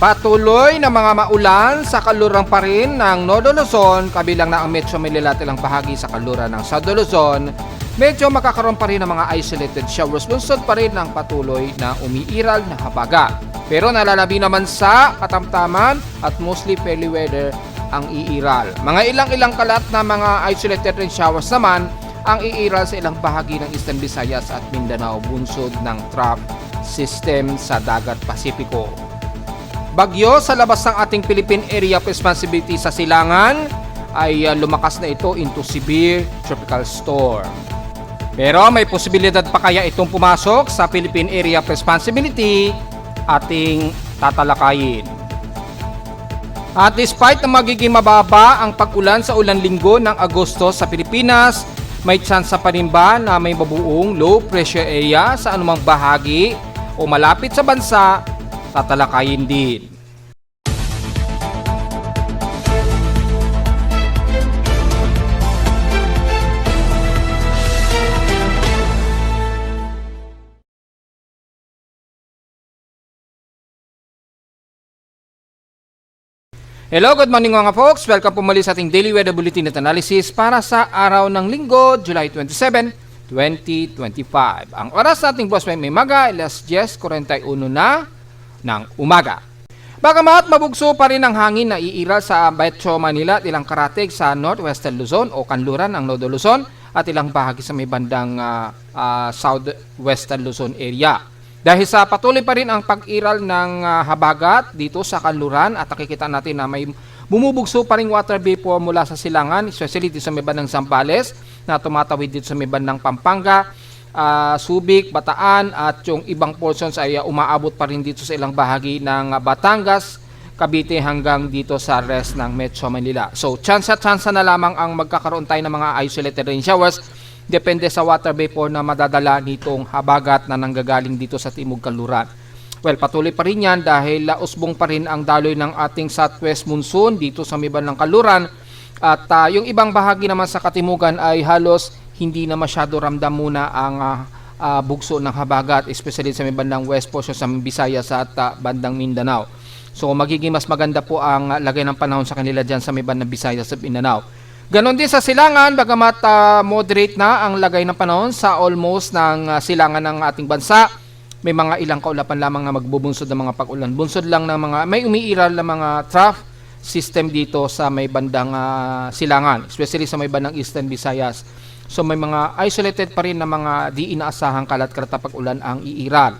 Patuloy na mga maulan sa kaluran pa rin ng Nodo Luzon, kabilang na ang Metro Manila at ilang bahagi sa kaluran ng South Luzon. Medyo makakaroon pa rin ng mga isolated showers, bunsod pa rin ng patuloy na umiiral na habagat. Pero nalalabi naman sa katamtaman at mostly fairly weather ang iiral. Mga ilang kalat na mga isolated rain showers naman ang iiral sa ilang bahagi ng Eastern Visayas at Mindanao, bunsod ng trough system sa Dagat Pasipiko. Bagyo sa labas ng ating Philippine Area of Responsibility sa silangan ay lumakas na ito into severe tropical storm. Pero may posibilidad pa kaya itong pumasok sa Philippine Area of Responsibility, ating tatalakayin. At despite na magiging mababa ang pag-ulan sa ulan linggo ng Agosto sa Pilipinas, may tsansa pa rin ba na may mabuong low pressure area sa anumang bahagi o malapit sa bansa, tatalakayin din. Hello, good morning mga folks. Welcome po muli sa ating Daily Weather Bulletin at Analysis para sa araw ng Linggo, July 27, 2025. Ang oras nating boss may maga, alas 10:41 na ng umaga. Bagamat mabugso pa rin ang hangin na iiral sa Metro Manila at ilang karatig sa Northwestern Luzon o kanluran ng Nodo Luzon at ilang bahagi sa may bandang Southwestern Luzon area. Dahil sa patuloy pa rin ang pag-iral ng habagat dito sa kanluran at nakikita natin na may bumubugso pa rin water vapor mula sa silangan, especially dito sa may bandang Zambales na tumatawid dito sa may bandang Pampanga, Subic, Bataan at yung ibang portions ay umaabot pa rin dito sa ilang bahagi ng Batangas, Cavite hanggang dito sa rest ng Metro Manila. So chance na lamang ang magkakaroon tayo ng mga isolated rain showers. Depende sa water vapor na madadala nitong habagat na nanggagaling dito sa Timog Kanluran. Well, patuloy pa rin yan dahil usbong pa rin ang daloy ng ating southwest monsoon dito sa may bandang Kanluran. At yung ibang bahagi naman sa Katimugan ay halos hindi na masyado ramdam muna ang bugso ng habagat, especially sa may bandang west portion sa Visayas at bandang Mindanao. So magiging mas maganda po ang lagay ng panahon sa kanila dyan sa may bandang Visayas at Mindanao. Ganon din sa silangan, bagamat moderate na ang lagay ng panahon sa almost ng silangan ng ating bansa, may mga ilang kaulapan lamang na magbubunsod ng mga pag-ulan. Bunsod lang ng mga, may umiiral na mga trough system dito sa may bandang silangan, especially sa may bandang Eastern Visayas. So may mga isolated pa rin na mga di inaasahang kalat-kalat na pag-ulan ang iiral.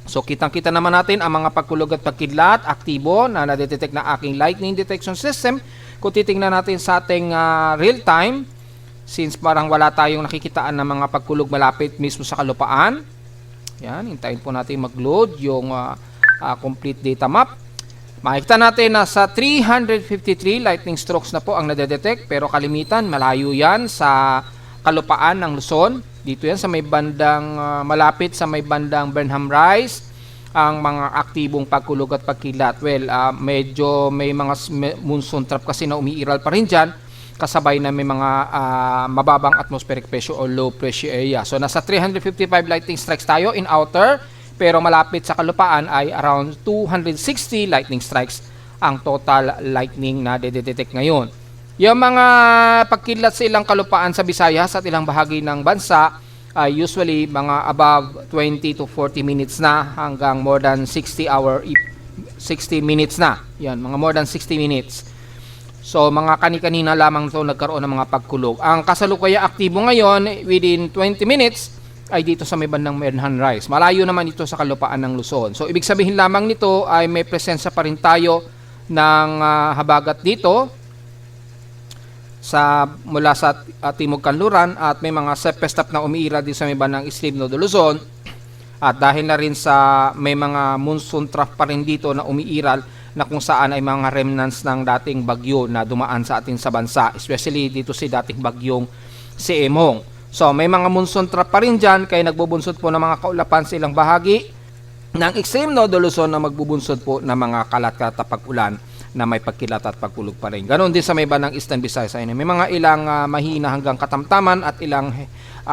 So kitang-kita naman natin ang mga pagkulog at pagkidlat aktibo na nadetect na aking lightning detection system. Kung titingnan natin sa ating real time, since parang wala tayong nakikitaan ng mga pagkulog malapit mismo sa kalupaan, yan, hintayin po natin mag-load yung complete data map. Makikita natin na sa 353 lightning strokes na po ang nadedetect, pero kalimitan malayo yan sa kalupaan ng Luzon. Dito yan sa may bandang malapit sa may bandang Burnham Rise ang mga aktibong pagkulog at pagkilat. Well, medyo may mga monsoon trap kasi na umiiral pa rin dyan, kasabay na may mga mababang atmospheric pressure o low pressure area. So nasa 355 lightning strikes tayo in outer, pero malapit sa kalupaan ay around 260 lightning strikes ang total lightning na detect ngayon. Yung mga pagkilat sa ilang kalupaan sa Visayas at ilang bahagi ng bansa usually mga above 20 to 40 minutes na hanggang more than 60 minutes na. Yan, mga more than 60 minutes. So mga kani-kanina lamang ito nagkaroon ng mga pagkulog. Ang kasalukuyang aktibo ngayon within 20 minutes ay dito sa may bandang Burnham Rise. Malayo naman ito sa kalupaan ng Luzon. So ibig sabihin lamang nito ay may presensya pa rin tayo ng habagat dito mula sa Timog Kanluran at may mga sepestap na umiira din sa may bandang Islim Nodo Luzon. At dahil na rin sa may mga monsoon trough pa rin dito na umiiral na kung saan ay mga remnants ng dating bagyo na dumaan sa atin sa bansa, especially dito si dating bagyong si Emong. So may mga monsoon trough pa rin dyan kaya nagbubunsod po ng mga kaulapan sa ilang bahagi ng Extreme Nodo Luzon na magbubunsod po ng mga kalat-kalat na pag-ulan na may pagkilat at pagkulog pa rin. Ganon din sa may bandang Eastern Visayas. May mga ilang mahina hanggang katamtaman at ilang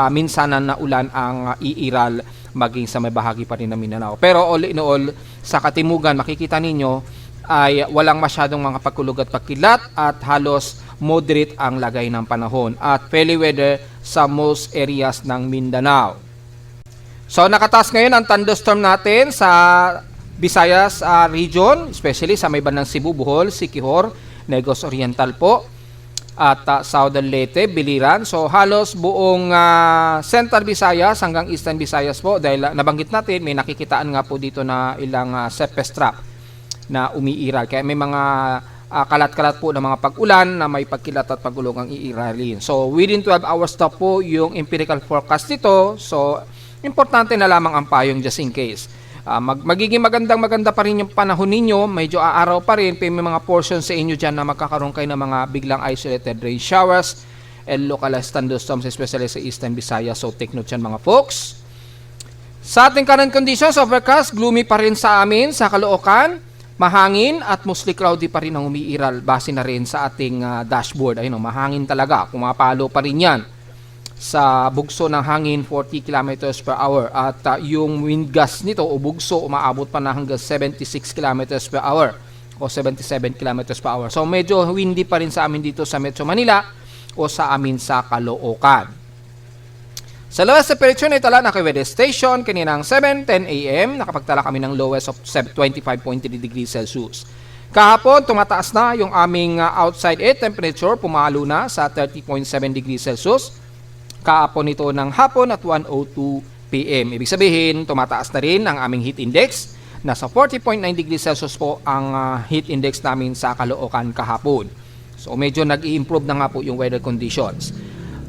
minsanan na ulan ang iiral maging sa may bahagi pa rin ng Mindanao. Pero all in all, sa katimugan, makikita ninyo ay walang masyadong mga pagkulog at pagkilat at halos moderate ang lagay ng panahon at fairly weather sa most areas ng Mindanao. So nakataas ngayon ang thunderstorm natin sa Visayas region, especially sa may bandang Cebu, Bohol, Siquijor, Negros Oriental po at Southern Leyte, Biliran. So halos buong Central Visayas hanggang Eastern Visayas po dahil nabanggit natin may nakikitaan nga po dito na ilang surface trap na umiiral. Kaya may mga kalat-kalat po ng mga pag-ulan na may pagkilat at pagulong ang iiralin. So within 12 hours na po yung empirical forecast nito. So importante na lamang ang payong just in case. Magiging maganda pa rin yung panahon ninyo, medyo aaraw pa rin, pero may mga portions sa inyo dyan na magkakaroon kayo ng mga biglang isolated rain showers and localized thunderstorms, especially sa Eastern Visayas. So take note yan mga folks. Sa ating current conditions, overcast, gloomy pa rin sa amin, sa Caloocan, mahangin at mostly cloudy pa rin ang umiiral, base na rin sa ating dashboard. Ayun, mahangin talaga, pumapalo pa rin yan sa bugso ng hangin 40 km per hour at yung wind gust nito o bugso umaabot pa na hanggang 76 km per hour o 77 km per hour. So medyo windy pa rin sa amin dito sa Metro Manila o sa amin sa Caloocan. Sa lowest temperature na itala na kay weather station kaninang 7:10 AM nakapagtala kami ng lowest of 25.3 degrees Celsius. Kahapon tumataas na yung aming outside air temperature, pumalo na sa 30.7 degrees Celsius. Kaapon ito ng hapon at 1:02 PM. Ibig sabihin, tumataas na rin ang aming heat index. Nasa 40.9 degrees Celsius po ang heat index namin sa Caloocan kahapon. So medyo nag-i-improve na nga po yung weather conditions.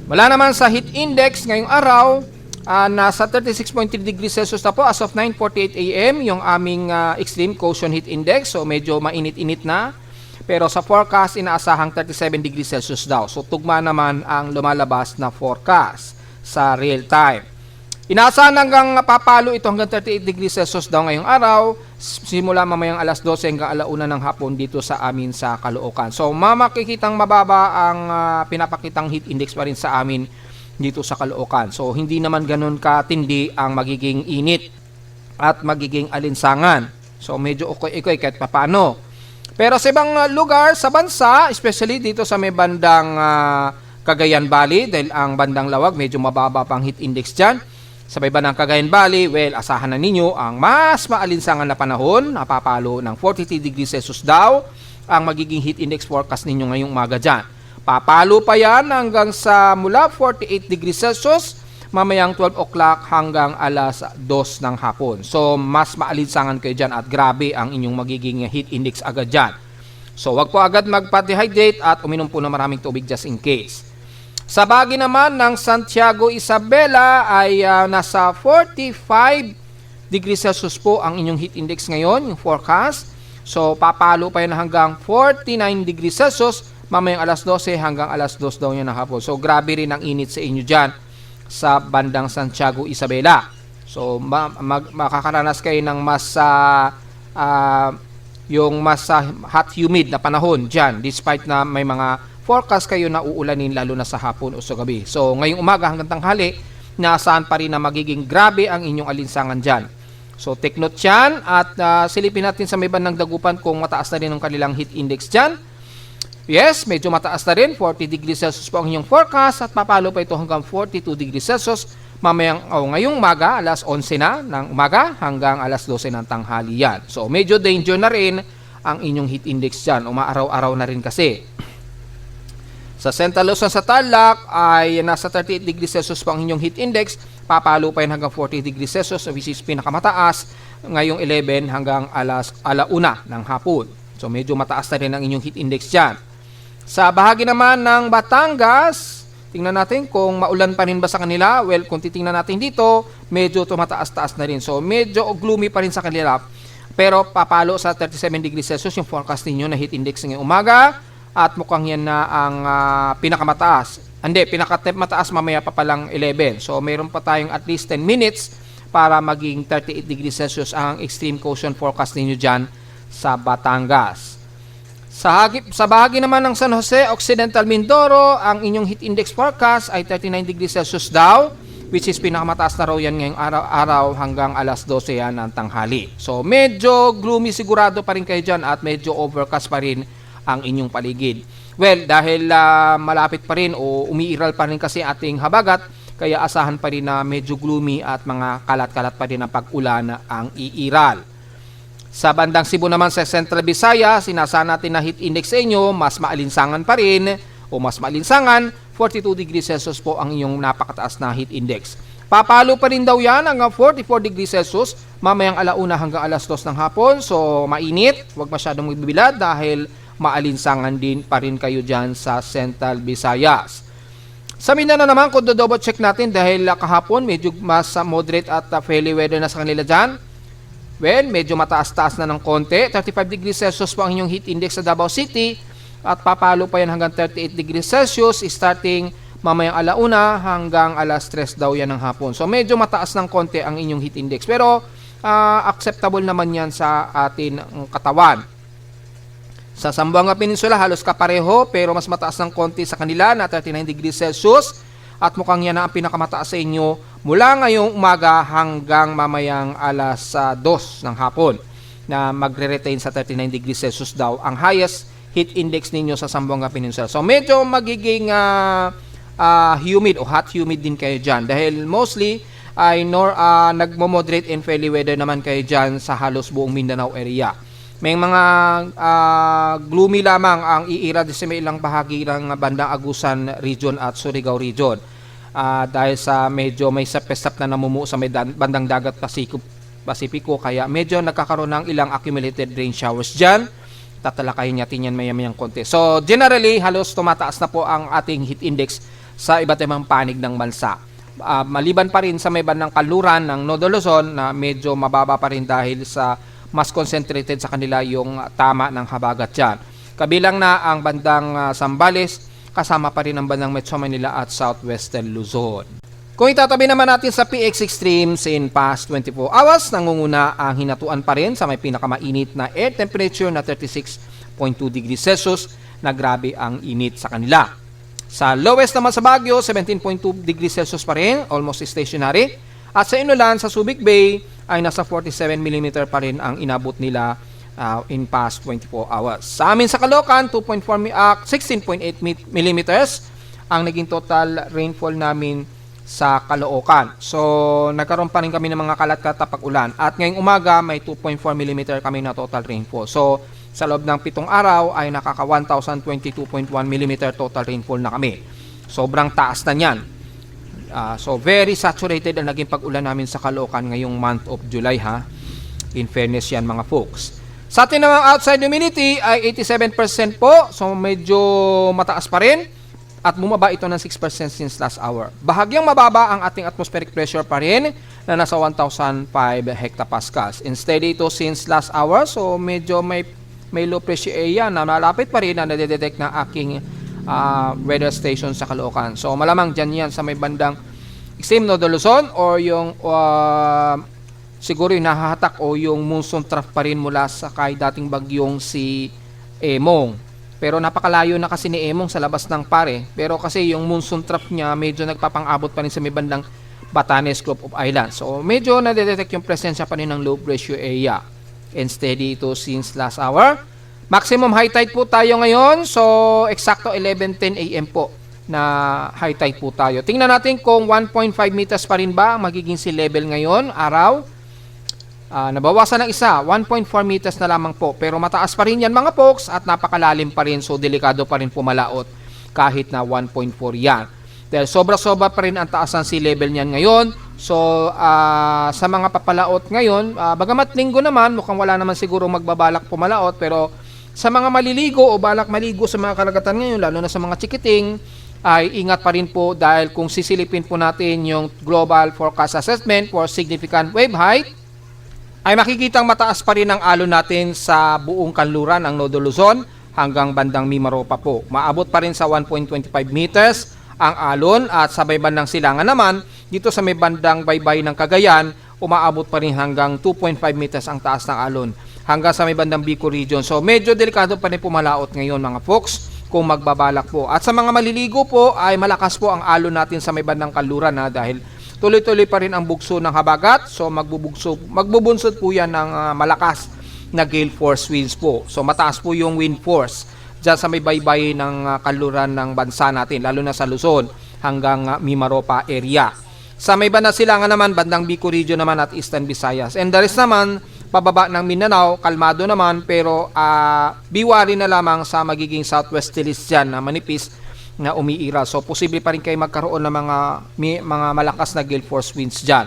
Wala naman sa heat index ngayong araw, nasa 36.3 degrees Celsius na po as of 9:48 AM yung aming extreme quotient heat index. So medyo mainit-init na. Pero sa forecast, inaasahang 37 degrees Celsius daw. So, tugma naman ang lumalabas na forecast sa real time. Inaasahan hanggang papalo ito hanggang 38 degrees Celsius daw ngayong araw. Simula mamayang alas 12 hanggang alauna ng hapon dito sa amin sa Caloocan. So, makikitang mababa ang pinapakitang heat index pa rin sa amin dito sa Caloocan. So, hindi naman ganun katindi ang magiging init at magiging alinsangan. So, medyo okay kahit papano. Pero sa ibang lugar sa bansa, especially dito sa may bandang Cagayan Valley, dahil ang bandang Lawag, medyo mababa pang heat index dyan. Sa may bandang Cagayan Valley, well, asahan na ninyo ang mas maalinsangan na panahon, napapalo ng 43 degrees Celsius daw, ang magiging heat index forecast ninyo ngayong umaga dyan. Papalo pa yan hanggang sa mula 48 degrees Celsius, mamayang 12 o'clock hanggang alas 2 ng hapon. So, mas maalinsangan kayo dyan at grabe ang inyong magiging heat index agad dyan. So, wag po agad magpa-dehydrate at uminom po ng maraming tubig just in case. Sa bahagi naman ng Santiago Isabela ay nasa 45 degrees Celsius po ang inyong heat index ngayon, yung forecast. So, papalo pa yan hanggang 49 degrees Celsius, mamayang alas 12 hanggang alas 2 daw yan ng hapon. So, grabe rin ang init sa inyo dyan sa bandang Santiago Isabela. So makakaranas kayo ng mas hot humid na panahon diyan despite na may mga forecast kayo na uulanin lalo na sa hapon o sa gabi. So ngayong umaga hanggang tanghali, naasahan pa rin na magiging grabe ang inyong alinsangan diyan. So take note yan at silipin natin sa may bandang Dagupan kung mataas na rin ang kanilang heat index diyan. Yes, medyo mataas na rin. 40 degrees Celsius po ang inyong forecast at papalo pa ito hanggang 42 degrees Celsius ngayong umaga, alas 11 na ng umaga hanggang alas 12 ng tanghali yan. So, medyo danger na rin ang inyong heat index dyan. Umaaraw-araw na rin kasi. Sa Central Luzon sa Tarlac ay nasa 38 degrees Celsius po ang inyong heat index. Papalo pa yan hanggang 40 degrees Celsius which is pinakamataas ngayong 11 hanggang alauna ng hapon. So, medyo mataas na rin ang inyong heat index dyan. Sa bahagi naman ng Batangas, tingnan natin kung maulan pa rin ba sa kanila. Well, kung titingnan natin dito, medyo tumataas-taas na rin. So, medyo gloomy pa rin sa kanila. Pero papalo sa 37 degrees Celsius yung forecast ninyo na heat index ngayong umaga. At mukhang yan na ang pinakamataas. Hindi, pinakamataas mamaya pa palang 11. So, mayroon pa tayong at least 10 minutes para maging 38 degrees Celsius ang extreme quotient forecast ninyo dyan sa Batangas. Sa bahagi naman ng San Jose, Occidental Mindoro, ang inyong heat index forecast ay 39 degrees Celsius daw. which is pinakamataas na raw yan ngayong araw-araw hanggang alas 12 yan ng tanghali. So medyo gloomy sigurado pa rin kayo dyan at medyo overcast pa rin ang inyong paligid. Well, dahil malapit pa rin o umiiral pa rin kasi ating habagat, kaya asahan pa rin na medyo gloomy at mga kalat-kalat pa rin ang pag-ulan ang iiral. Sa bandang Cebu naman sa Central Visayas, sinasa natin na heat index sa inyo, mas maalinsangan pa rin o mas maalinsangan, 42 degrees Celsius po ang inyong napakataas na heat index. Papalo pa rin daw yan hanggang 44 degrees Celsius mamayang alauna hanggang alas 2 ng hapon. So mainit, huwag masyadong magbibilad dahil maalinsangan din pa rin kayo dyan sa Central Visayas. Sa Mindanao naman, kung double check natin dahil kahapon medyo mas moderate at fairly weather na sa kanila dyan. Well, medyo mataas-taas na ng konti. 35 degrees Celsius po ang inyong heat index sa Davao City. At papalo pa yan hanggang 38 degrees Celsius starting mamayang alauna hanggang alas 3 daw yan ng hapon. So medyo mataas ng konti ang inyong heat index. Pero acceptable naman yan sa atin katawan. Sa Zamboanga Peninsula halos kapareho pero mas mataas ng konti sa kanila na 39 degrees Celsius. At mukhang yan na ang pinakamataas sa inyo mula ngayong umaga hanggang mamayang alas 2 ng hapon na magre-retain sa 39 degrees Celsius daw ang highest heat index ninyo sa Zamboanga Peninsula. So medyo magiging humid o hot humid din kayo dyan dahil mostly ay nagmo-moderate and fairly weather naman kayo dyan sa halos buong Mindanao area. May mga gloomy lamang ang iira sa may ilang bahagi ng bandang Agusan region at Surigao region dahil sa medyo may sapesap na namumuo sa may bandang dagat Pasipiko kaya medyo nagkakaroon ng ilang accumulated rain showers dyan. Tatalakayin natin yan maya-mayang konti. So generally halos tumataas na po ang ating heat index sa iba't ibang panig ng bansa. Maliban pa rin sa may bandang kanluran ng Nodo Luzon na medyo mababa pa rin dahil sa mas concentrated sa kanila yung tama ng habagat dyan. Kabilang na ang bandang Zambales, kasama pa rin ang bandang Metro Manila at Southwestern Luzon. Kung itatabi naman natin sa PX Extremes in past 24 hours, nangunguna ang hinatuan pa rin sa may pinakamainit na air temperature na 36.2 degrees Celsius na grabe ang init sa kanila. Sa lowest naman sa Baguio, 17.2 degrees Celsius pa rin, almost stationary. At sa Inulan, sa Subic Bay, ay nasa 47 mm pa rin ang inabot nila in past 24 hours. Sa amin sa Caloocan, 16.8 mm ang naging total rainfall namin sa Caloocan. So, nagkaroon pa rin kami ng mga kalat-katapag ulan. At ngayong umaga, may 2.4 mm kami na total rainfall. So, sa loob ng 7 araw ay nakaka 1,022.1 mm total rainfall na kami. Sobrang taas na niyan. So, very saturated ang naging pag-ulan namin sa Caloocan ngayong month of July ha. In fairness yan mga folks. Sa atin namang outside humidity ay 87% po. So, medyo mataas pa rin. At bumaba ito ng 6% since last hour. Bahagyang mababa ang ating atmospheric pressure pa rin na nasa 1,005 hectopascals. Instead ito since last hour, so medyo may low pressure area na malapit pa rin na nadedetect na aking weather station sa Caloocan. So malamang dyan yan sa may bandang extreme Nodo Luzon or yung siguro yung nahahatak o yung monsoon trough pa rin mula sa kay dating bagyong si Emong. Pero napakalayo na kasi ni Emong sa labas ng pare. Pero kasi yung monsoon trough niya medyo nagpapang-abot pa rin sa may bandang Batanes Group of Islands. So medyo nadedetect yung presensya pa rin ng low pressure area. And steady ito since last hour. Maximum high tide po tayo ngayon. So eksakto 11:10 AM po na high tide po tayo. Tingnan natin kung 1.5 meters pa rin ba ang magiging sea level ngayon, araw. Nabawasan ng isa, 1.4 meters na lamang po. Pero mataas pa rin yan mga folks at napakalalim pa rin. So delikado pa rin pumalaot kahit na 1.4 yan. Dahil sobra-sobra pa rin ang taas ng sea level niyan ngayon. So sa mga papalaot ngayon, bagamat linggo naman, mukhang wala naman siguro magbabalak pumalaot. Pero sa mga maliligo o balak maligo sa mga karagatan ngayon, lalo na sa mga chikiting, ay ingat pa rin po dahil kung sisilipin po natin yung Global Forecast Assessment for Significant Wave Height, ay makikitang mataas pa rin ang alon natin sa buong kanluran ng Nodo Luzon hanggang bandang Mimaropa po. Maabot pa rin sa 1.25 meters ang alon at sa may bandang Silangan naman, dito sa may bandang baybay ng Cagayan, umaabot pa rin hanggang 2.5 meters ang taas ng alon hanggang sa may bandang Bicol region. So medyo delikado pa rin pumalaot ngayon mga folks kung magbabalak po. At sa mga maliligo po ay malakas po ang alon natin sa may bandang kanluran dahil tuloy-tuloy pa rin ang bugso ng habagat. So magbubunsod po yan ng malakas na gale force winds po. So mataas po yung wind force dyan sa may baybay ng kanluran ng bansa natin, lalo na sa Luzon hanggang Mimaropa area. Sa may banda silangan naman, bandang Bicol region naman at Eastern Visayas. And the rest naman, pababa ng Mindanao, kalmado naman, pero biwari na lamang sa magiging southwesterlies dyan na manipis na umiira. So posible pa rin kayo magkaroon ng mga malakas na gale force winds dyan.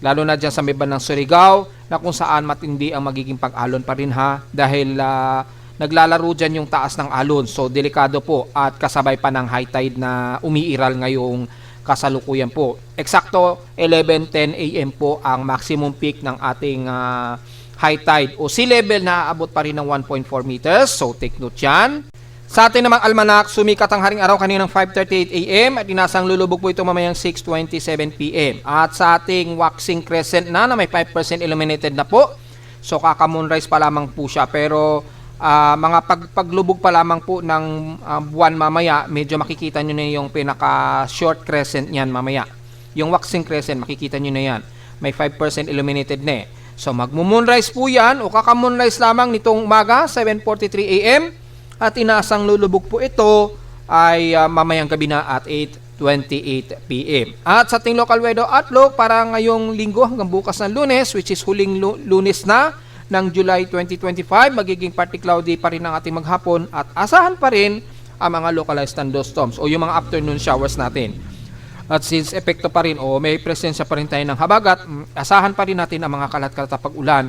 Lalo na dyan sa may bandang Surigao, na kung saan matindi ang magiging pag-alon pa rin ha, dahil naglalaro dyan yung taas ng alon. So delikado po at kasabay pa ng high tide na umiiral ngayong kasalukuyan po. Eksakto 11:10 AM po ang maximum peak ng ating high tide o sea level na aabot pa rin ng 1.4 meters. So take note yan. Sa ating namang almanak, sumikat ang haring araw kaninang 5:38 AM at inasang lulubog po ito mamayang 6:27 PM. At sa ating waxing crescent na may 5% illuminated na po. So kaka-moonrise pa lamang po siya, pero mga paglubog pa lamang po ng buwan mamaya, medyo makikita nyo na yung pinaka short crescent niyan mamaya. Yung waxing crescent, makikita nyo na yan. May 5% illuminated na eh. So magmo-moonrise po yan o kaka-moonrise lamang nitong umaga, 7:43 AM. At inaasang lulubog po ito ay mamayang gabi na at 8:28 PM. At sa ating local weather outlook para ngayong linggo hanggang bukas ng Lunes, which is huling Lunes na ng July 2025, magiging partly cloudy pa rin ang ating maghapon at asahan pa rin ang mga localized thunderstorms o yung mga afternoon showers natin. At since epekto pa rin o may presensya pa rin tayo ng habagat, asahan pa rin natin ang mga kalat-kalat na pag-ulan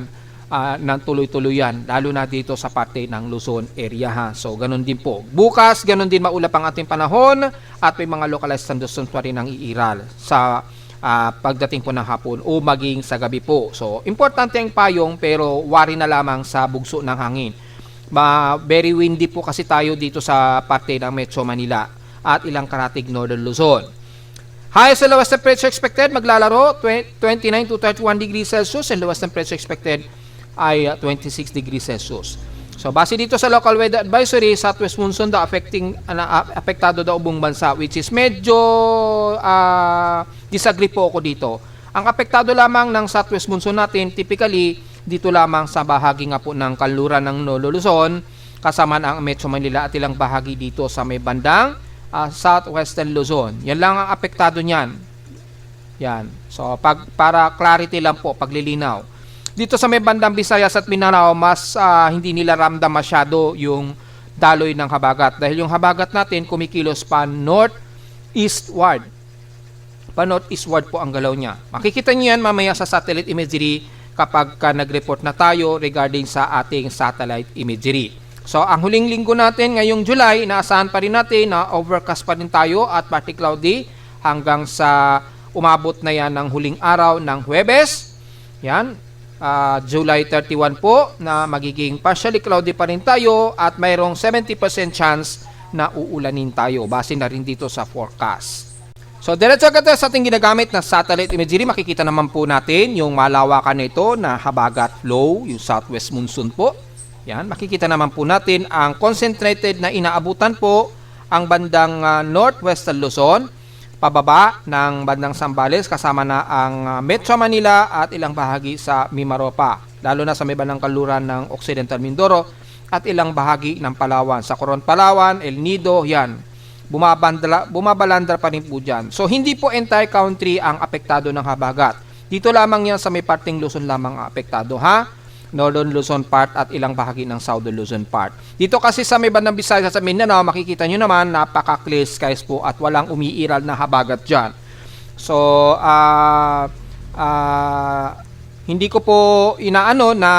ng tuloy-tuloy yan, lalo na dito sa parte ng Luzon area ha. So ganun din po. Bukas, ganun din maulap ang ating panahon at may mga localized thunderstorms pa rin ang iiral sa pagdating po ng hapon o maging sa gabi po. So importante ang payong pero wari na lamang sa bugso ng hangin. Very windy po kasi tayo dito sa parte ng Metro Manila at ilang karatig Northern Luzon. Highest and lowest temperature expected maglalaro 29 to 31 degrees Celsius and lowest temperature expected ay 26 degrees Celsius. So base dito sa local weather advisory, southwest monsoon daw apektado daw buong bansa, which is medyo disagree po ako dito. Ang apektado lamang ng southwest monsoon natin typically dito lamang sa bahagi nga po ng kanluran ng Nolo Luzon, kasama ang Metro Manila at ilang bahagi dito sa may bandang southwestern Luzon. Yan lang ang apektado niyan. Yan. So para clarity lang po, paglilinaw. Dito sa may bandang Visayas at Mindanao, mas hindi nila ramdam masyado yung daloy ng habagat. Dahil yung habagat natin kumikilos pa northeastward. Pa northeastward po ang galaw niya. Makikita niyo yan mamaya sa satellite imagery kapag nag-report na tayo regarding sa ating satellite imagery. So ang huling linggo natin ngayong July, inaasahan pa rin natin na overcast pa rin tayo at partly cloudy hanggang sa umabot na yan ng huling araw ng Huwebes. Yan. July 31 po na magiging partially cloudy pa rin tayo at mayroong 70% chance na uulanin tayo base na rin dito sa forecast. So diretso agad sa ating ginagamit na satellite imagery, makikita naman po natin yung malawakan nito na habagat flow, yung southwest monsoon po. Yan, makikita naman po natin ang concentrated na inaabutan po ang bandang northwestern Luzon, pababa ng bandang Zambales, kasama na ang Metro Manila at ilang bahagi sa Mimaropa, lalo na sa may bandang kaluran ng Occidental Mindoro at ilang bahagi ng Palawan. Sa Coron, Palawan, El Nido, yan, bumabalandra pa rin po dyan. So hindi po entire country ang apektado ng habagat. Dito lamang yan sa may parting Luzon lamang ang apektado ha. Northern Luzon part at ilang bahagi ng Southern Luzon part. Dito kasi sa may bandang Visayas sa Mindanao, makikita nyo naman napaka-clear skies po at walang umiiral na habagat dyan. So, hindi ko po inaano na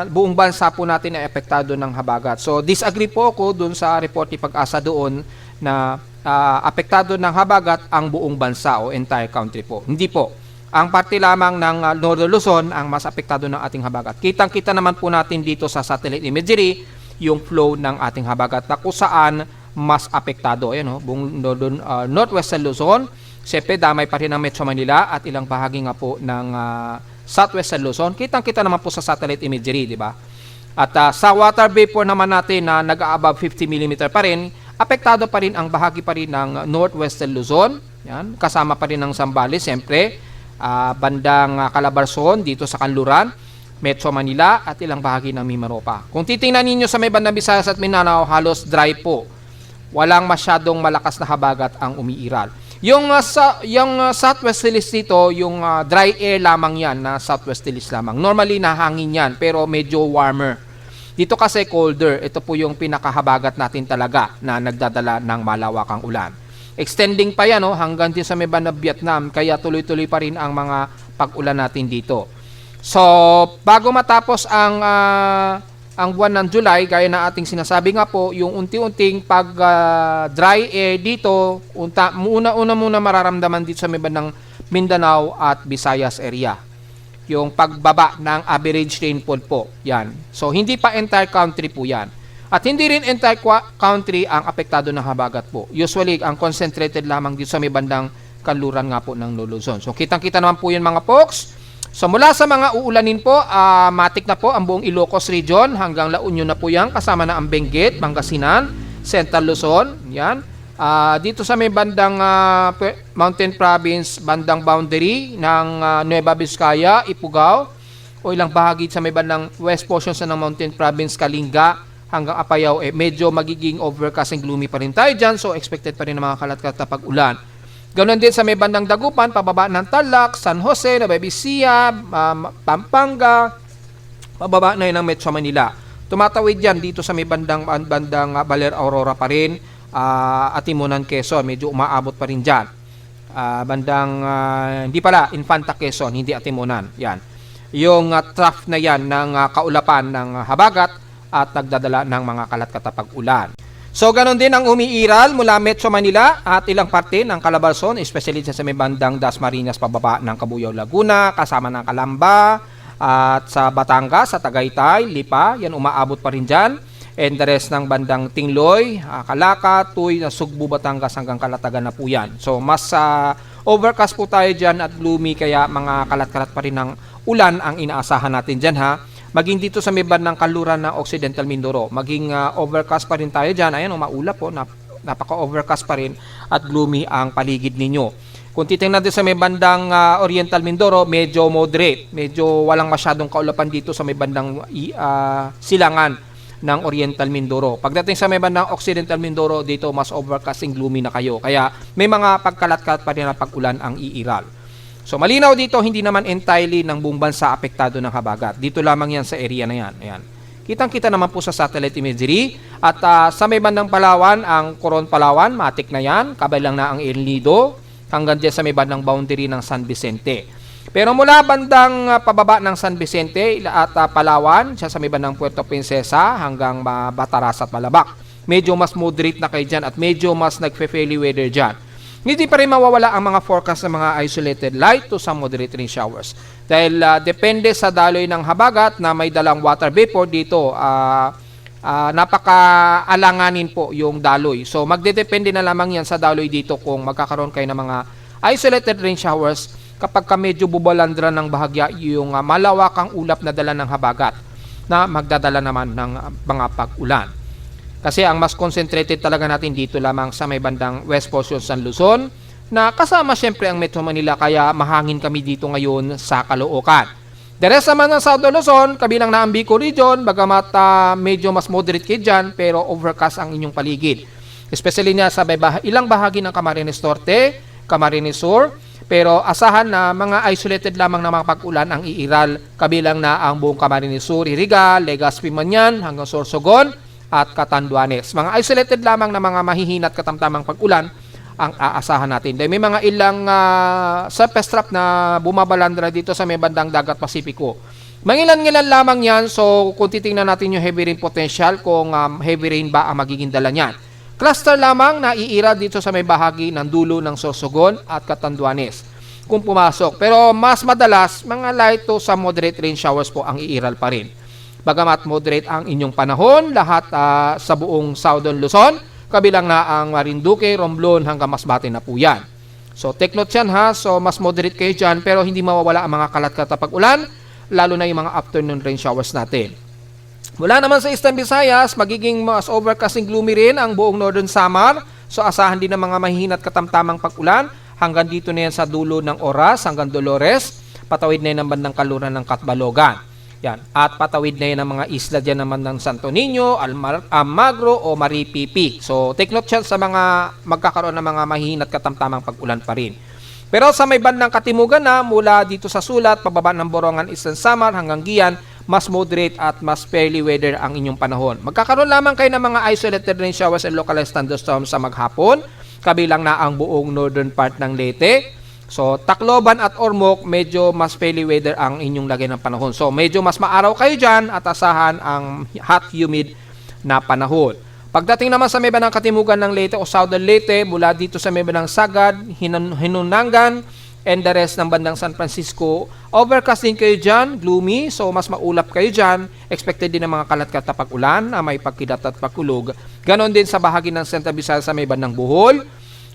buong bansa po natin ay apektado ng habagat. So, disagree po ako dun sa report ni Pag-asa doon na apektado ng habagat ang buong bansa o entire country po. Hindi po. Ang parte lamang ng Northern Luzon ang mas apektado ng ating habagat. Kitang-kita naman po natin dito sa satellite imagery yung flow ng ating habagat na kung saan mas apektado. Ayan, buong Northwestern Luzon, siyempre damay pa rin ng Metro Manila at ilang bahagi nga po ng Southwestern Luzon. Kitang-kita naman po sa satellite imagery, di ba? At sa water vapor naman natin na nag-above 50 mm pa rin, apektado pa rin ang bahagi pa rin ng Northwestern Luzon. Yan, kasama pa rin ng Zambales, siyempre. bandang Calabarzon dito sa Kanluran, Metro Manila at ilang bahagi ng Mimaropa. Kung titingnan ninyo sa may bandang Visayas at Mindanao, halos dry po. Walang masyadong malakas na habagat ang umiiral. Yung southwest trellis dito, yung dry air lamang yan na southwest trellis lamang. Normally nahangin yan pero medyo warmer. Dito kasi colder. Ito po yung pinakahabagat natin talaga na nagdadala ng malawakang ulan. Extending pa yan hanggang din sa may bandang Vietnam, kaya tuloy-tuloy pa rin ang mga pag-ulan natin dito. So, bago matapos ang buwan ng July, gaya na ating sinasabi nga po, yung unti-unting pag dry air dito, muna mararamdaman dito sa may bandang Mindanao at Visayas area. Yung pagbaba ng average rainfall po, yan. So, hindi pa entire country po yan. At hindi rin entire country ang apektado ng habagat po. Usually, ang concentrated lamang dito sa may bandang Kanluran nga po ng Luzon. So, kitang-kita naman po yun mga folks. So mula sa mga uulanin po, matik na po ang buong Ilocos Region hanggang La Union na po yan, kasama na ang Benguet, Pangasinan, Central Luzon, yan. Dito sa may bandang Mountain Province, bandang boundary ng Nueva Vizcaya, Ifugao, o ilang bahagi sa may bandang west portions ng Mountain Province, Kalinga, hanggang Apayao, medyo magiging overcast and gloomy pa rin tayo dyan, so expected pa rin ng mga kalat-kalat na pag-ulan. Ganoon din sa may bandang Dagupan, pababa ng Tarlac, San Jose, Nueva Ecija, Pampanga, pababa na yun ng Metro Manila. Tumatawid yan dito sa may bandang Baler Aurora pa rin, Atimunan, Quezon, medyo umaabot pa rin dyan. Hindi pala, Infanta, Quezon, hindi Atimunan, yan. Yung trough na yan ng kaulapan ng habagat at nagdadala ng mga kalat-katapag ulan. So, ganon din ang umiiral mula Metro Manila at ilang parte ng Calabarzon, especially sa may bandang Dasmariñas pababa ng Cabuyao, Laguna, kasama ng Calamba, at sa Batangas, sa Tagaytay, Lipa, yan umaabot pa rin dyan. And the rest ng bandang Tingloy, Calaca, Tuy, Sugbu, Batangas hanggang Calatagan na po yan. So, mas overcast po tayo dyan at gloomy, kaya mga kalat-kalat pa rin ng ulan ang inaasahan natin dyan ha. Maging dito sa may bandang Kanluran na Occidental Mindoro, maging overcast pa rin tayo dyan. Ayan, maulap po, napaka-overcast pa rin at gloomy ang paligid ninyo. Kung titingnan natin sa may bandang Oriental Mindoro, medyo moderate. Medyo walang masyadong kaulapan dito sa may bandang silangan ng Oriental Mindoro. Pagdating sa may bandang Occidental Mindoro, dito mas overcast and gloomy na kayo. Kaya may mga pagkalat-kalat pa rin na pag-ulan ang iiral. So malinaw dito, hindi naman entirely ng buong bansa apektado ng habagat. Dito lamang yan sa area na yan. Ayan. Kitang-kita naman po sa satellite imagery. At sa may bandang Palawan, ang Coron Palawan, matik na yan. Kabilang na ang El Nido, hanggang dyan sa may bandang boundary ng San Vicente. Pero mula bandang pababa ng San Vicente at Palawan, siya sa may bandang Puerto Princesa hanggang Bataras at Malabak. Medyo mas moderate na kayo dyan at medyo mas nagfe-fairly weather dyan. Hindi pa rin mawawala ang mga forecast ng mga isolated light to some moderate rain showers. Dahil depende sa daloy ng habagat na may dalang water vapor dito, napaka-alanganin po yung daloy. So magdedepende na lamang yan sa daloy dito kung magkakaroon kayo ng mga isolated rain showers kapag medyo bubalandra ng bahagya yung malawakang ulap na dala ng habagat na magdadala naman ng mga pag-ulan. Kasi ang mas concentrated talaga natin dito lamang sa may bandang west portion San Luzon na kasama syempre ang Metro Manila, kaya mahangin kami dito ngayon sa Caloocan. The rest naman ng South Luzon, kabilang na ang Bicol Region, bagamat medyo mas moderate kayo dyan, pero overcast ang inyong paligid. Especially na sa ilang bahagi ng Camarines Norte, Camarines Sur, pero asahan na mga isolated lamang na mga pag-ulan ang iiral, kabilang na ang buong Camarines Sur, Irigal, Legazpi, Manyan, hanggang Sorsogon, at Catanduanes. Mga isolated lamang na mga mahihinat katamtamang pag-ulan ang aasahan natin. Dahil may mga ilang surface trap na bumabalandra dito sa may bandang Dagat Pasipiko. Mangilan-ngilan lamang yan, so kung titingnan natin yung heavy rain potential, kung heavy rain ba ang magiging dala niyan. Cluster lamang na iira dito sa may bahagi ng dulo ng Sorsogon at Catanduanes kung pumasok. Pero mas madalas, mga light to sa moderate rain showers po ang iiral pa rin. Bagamat moderate ang inyong panahon, lahat sa buong Southern Luzon, kabilang na ang Marinduque, Romblon, hanggang Masbate na po yan. So take note yan ha, so mas moderate kayo dyan, pero hindi mawawala ang mga kalat-kalat pag-ulan, lalo na yung mga afternoon rain showers natin. Mula naman sa Eastern Visayas, magiging mas overcast and gloomy rin ang buong Northern Samar, so asahan din ng mga mahihinat katamtamang pag-ulan, hanggang dito na yan sa dulo ng Oras, hanggang Dolores, patawid na yan ng bandang kaluran ng Catbalogan. Yan. At patawid na yan ng mga isla dyan naman ng Santo Niño, Almagro o Maripipi. So, take note yan sa mga magkakaroon ng mga mahihinat katamtamang pag-ulan pa rin. Pero sa may bandang katimugan na, mula dito sa Sulat, pababa ng Borongan, Eastern Samar hanggang Gian, mas moderate at mas fairly weather ang inyong panahon. Magkakaroon lamang kayo ng mga isolated rain showers and localized thunderstorms sa maghapon, kabilang na ang buong northern part ng Leyte. So, Tacloban at Ormoc, medyo mas fairly weather ang inyong lagay ng panahon. So, medyo mas maaraw kayo dyan at asahan ang hot, humid na panahon. Pagdating naman sa may bandang katimugan ng Leyte o Southern Leyte, mula dito sa may bandang Sagad, Hinunangan, and the rest ng bandang San Francisco, overcast din kayo dyan, gloomy, so mas maulap kayo dyan. Expected din ng mga kalat-kalat na pag-ulan, may pagkilat at pagkulog. Ganon din sa bahagi ng Central Visayas sa may bandang Bohol,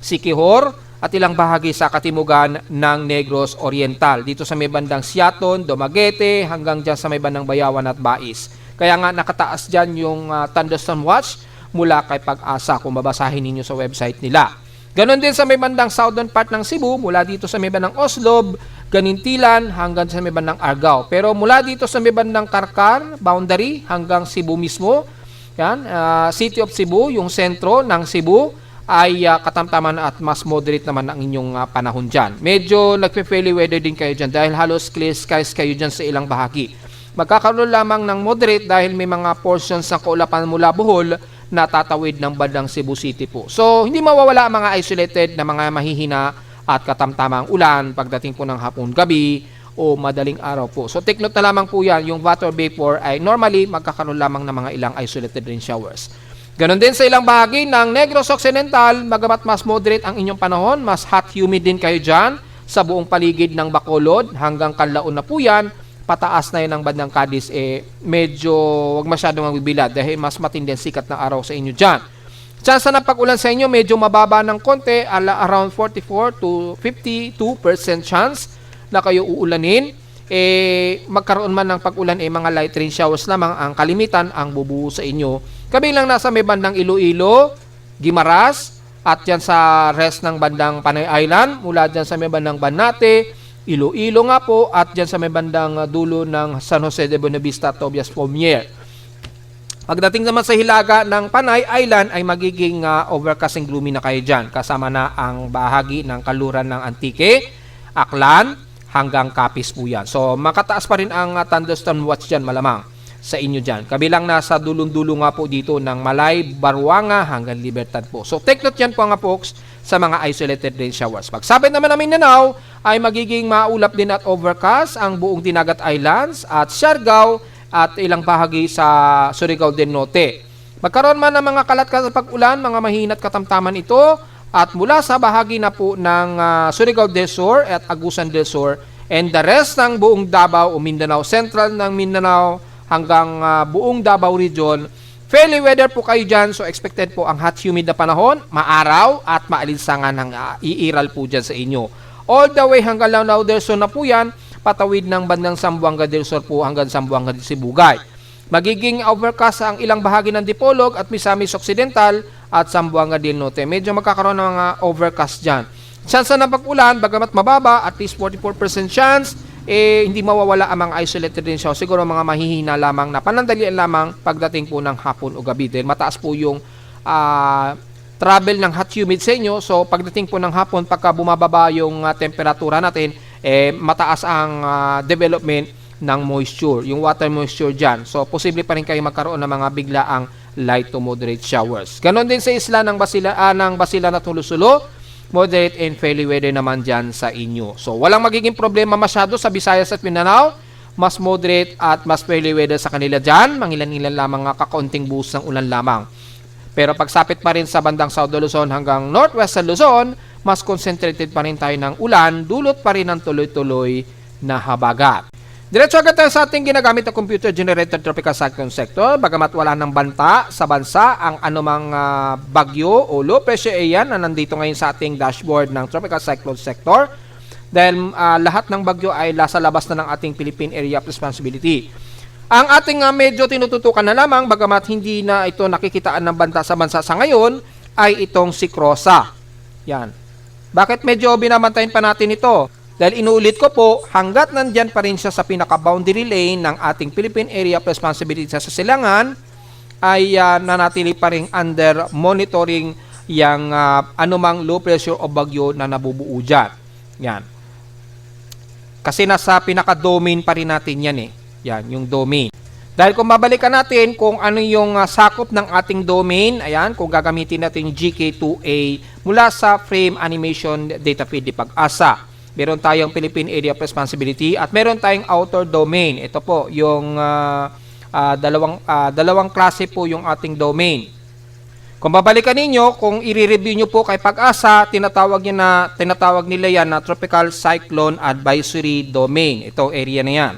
Siquijor, at ilang bahagi sa katimugan ng Negros Oriental. Dito sa may bandang Siaton, Dumaguete, hanggang dyan sa may bandang Bayawan at Bais. Kaya nga nakataas dyan yung thunderstorm watch mula kay Pag-asa kung babasahin ninyo sa website nila. Ganon din sa may bandang southern part ng Cebu, mula dito sa may bandang Oslob, Ganintilan, hanggang sa may bandang Argao. Pero mula dito sa may bandang Karkar, boundary, hanggang Cebu mismo, yan, City of Cebu, yung sentro ng Cebu, ay katamtaman at mas moderate naman ang inyong panahon dyan. Medyo nagpe-fairly weather din kayo dyan dahil halos clear skies kayo dyan sa ilang bahagi. Magkakaroon lamang ng moderate dahil may mga portions ng kaulapan mula Bohol na tatawid ng bandang Cebu City po. So, hindi mawawala ang mga isolated na mga mahihina at katamtamang ulan pagdating po ng hapon, gabi o madaling araw po. So, take note na lamang po yan, yung water vapor ay normally magkakaroon lamang ng mga ilang isolated rain showers. Ganon din sa ilang bahagi ng Negros Occidental, bagamat mas moderate ang inyong panahon, mas hot, humid din kayo dyan sa buong paligid ng Bacolod hanggang Canlaon na po yan. Pataas na yun ng bandang Cadiz, medyo wag masyadong magbibilad dahil mas matindi ang sikat ng araw sa inyo dyan. Chance na pag-ulan sa inyo, medyo mababa ng konti, around 44 to 52% chance na kayo uulanin. Magkaroon man ng pag-ulan, mga light rain showers lamang ang kalimitan ang bubuo sa inyo. Kabilang nasa may bandang Iloilo, Guimaras, at yan sa rest ng bandang Panay Island, mula dyan sa may bandang Banate, Iloilo nga po, at dyan sa may bandang dulo ng San Jose de Buenavista, Tobias Pomier. Pagdating naman sa hilaga ng Panay Island ay magiging overcast and gloomy na kayo dyan, kasama na ang bahagi ng kaluran ng Antique, Aklan, hanggang Capiz po yan. So makataas pa rin ang thunderstorm watch dyan malamang sa inyo dyan. Kabilang nasa dulong-dulo nga po dito ng Malay, Baruanga hanggang Libertad po. So take note yan po nga folks sa mga isolated rain showers. Pagsapit naman ng Mindanao ay magiging maulap din at overcast ang buong Dinagat Islands at Siargao at ilang bahagi sa Surigao del Norte. Magkaroon man ng mga kalat-kalat pag-ulan, mga mahinat katamtaman ito at mula sa bahagi na po ng Surigao del Sur at Agusan del Sur and the rest ng buong Davao o Mindanao, Central ng Mindanao hanggang buong Davao Region. Fairly weather po kayo dyan, so expected po ang hot, humid na panahon, maaraw at maalinsangan ng iiral po dyan sa inyo. All the way hanggang Lanao del Sur na po yan, patawid ng bandang Zamboanga del Sur po hanggang Zamboanga del Sibugay. Magiging overcast ang ilang bahagi ng Dipolog at Misamis Occidental at Zamboanga del Norte. Medyo magkakaroon ng mga overcast dyan. Chance na pag-ulan, bagamat mababa, at least 44% chance, hindi mawawala ang mga isolated rain shower. Siguro mga mahihina lamang na panandalian lamang pagdating po ng hapon o gabi. Dahil mataas po yung travel ng hot humid sa inyo. So pagdating po ng hapon, pagka bumababa yung temperatura natin, mataas ang development ng moisture, yung water moisture dyan. So posible pa rin kayo magkaroon ng mga biglaang light to moderate showers. Ganon din sa isla ng Basilan at Hulusulo. Moderate and fairly weather naman dyan sa inyo. So, walang magiging problema masyado sa Visayas at Mindanao. Mas moderate at mas fairly weather sa kanila dyan. Mangilan-ilan lamang kakaunting buhos ng ulan lamang. Pero pagsapit pa rin sa bandang South Luzon hanggang Northwest Luzon, mas concentrated pa rin tayo ng ulan, dulot pa rin ng tuloy-tuloy na habagat. Diretso agad tayo sa ating ginagamit na computer-generated tropical cyclone sector. Bagamat wala ng banta sa bansa ang anumang bagyo o low pressure area na nandito ngayon sa ating dashboard ng tropical cyclone sector. Dahil lahat ng bagyo ay nasa labas na ng ating Philippine Area of Responsibility. Ang ating medyo tinututukan na lamang, bagamat hindi na ito nakikitaan ng banta sa bansa sa ngayon, ay itong si Crosa. Yan. Bakit medyo binabantayan pa natin ito? Dahil inuulit ko po, hanggat nandyan pa rin siya sa pinaka-boundary lane ng ating Philippine Area of Responsibility sa Silangan, ay nanatili pa rin under monitoring yung anumang low pressure o bagyo na nabubuo dyan. Yan. Kasi nasa pinaka-domain pa rin natin yan eh. Yan, yung domain. Dahil kung babalikan natin kung ano yung sakop ng ating domain, ayan, kung gagamitin natin yung GK2A mula sa frame animation data feed di Pag-asa. Meron tayong Philippine Area of Responsibility at meron tayong outer domain. Ito po yung dalawang klase po yung ating domain. Kung babalikan ninyo, kung i-review nyo po kay Pag-asa, tinatawag nila yan na Tropical Cyclone Advisory Domain. Ito area na yan.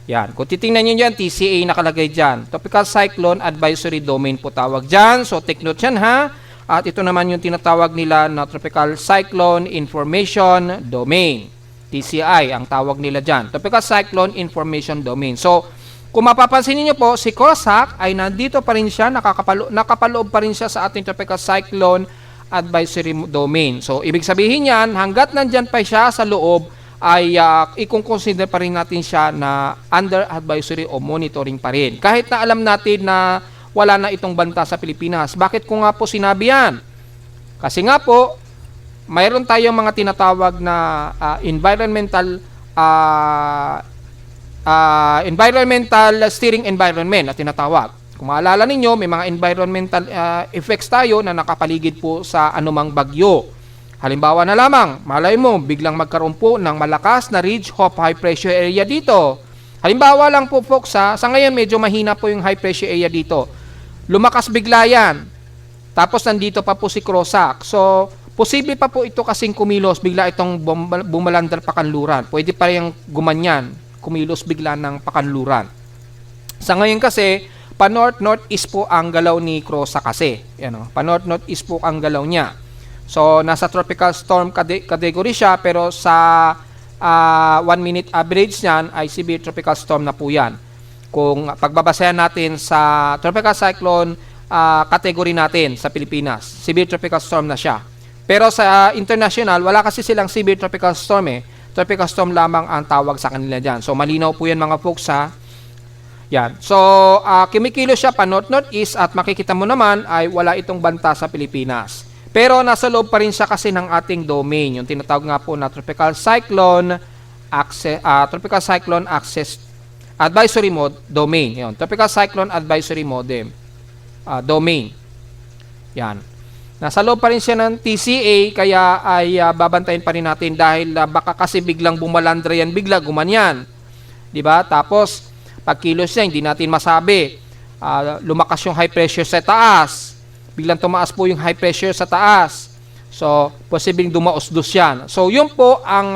Yan. Kung titingnan nyo dyan, TCA nakalagay dyan. Tropical Cyclone Advisory Domain po tawag dyan. So, take note yan ha. At ito naman yung tinatawag nila na Tropical Cyclone Information Domain. TCI ang tawag nila dyan. Tropical Cyclone Information Domain. So, kung mapapansin niyo po, si COSAC ay nandito pa rin siya, nakapaloob pa rin siya sa ating Tropical Cyclone Advisory Domain. So, ibig sabihin yan, hanggat nandyan pa siya sa loob, ay i-consider pa rin natin siya na under advisory o monitoring pa rin. Kahit na alam natin na wala na itong banta sa Pilipinas. Bakit ko nga po sinabi yan? Kasi nga po, mayroon tayong mga tinatawag na environmental steering environment na tinatawag. Kung maalala ninyo, may mga environmental effects tayo na nakapaligid po sa anumang bagyo. Halimbawa na lamang, malay mo, biglang magkaroon po ng malakas na ridge of high pressure area dito. Halimbawa lang po folks sa ngayon medyo mahina po yung high pressure area dito. Lumakas bigla yan. Tapos nandito pa po si COSAC. So, posible pa po ito kasing kumilos, bigla itong bumalandar pakanluran. Pwede pa rin gumanyan, kumilos bigla ng pakanluran. Sa ngayon kasi, pa-north-northeast po ang galaw ni COSAC kasi. Yan, pa-north-northeast po ang galaw niya. So, nasa tropical storm category siya, pero sa 1 minute average niyan ay severe tropical storm na po yan. Kung pagbabasehan natin sa tropical cyclone category natin sa Pilipinas, severe tropical storm na siya. Pero sa international, wala kasi silang severe tropical storm eh. Tropical storm lamang ang tawag sa kanila dyan. So, malinaw po yan mga folks ha. Yan. So, kumikilo siya pa north-northeast at makikita mo naman ay wala itong banta sa Pilipinas. Pero nasa loob pa rin siya kasi ng ating domain, yung tinatawag nga po na Tropical Cyclone Access Advisory Domain. Yun, Tropical Cyclone Advisory Domain. Yan. Nasa loob pa rin siya ng TCA, kaya ay babantayin pa rin natin dahil baka kasi biglang bumalandra yan, bigla gumanyan. Diba? Tapos, pag kilos niya, hindi natin masabi. Lumakas yung high pressure sa taas. Biglang tumaas po yung high pressure sa taas. So, posibleng dumaos-dos yan. So, yun po ang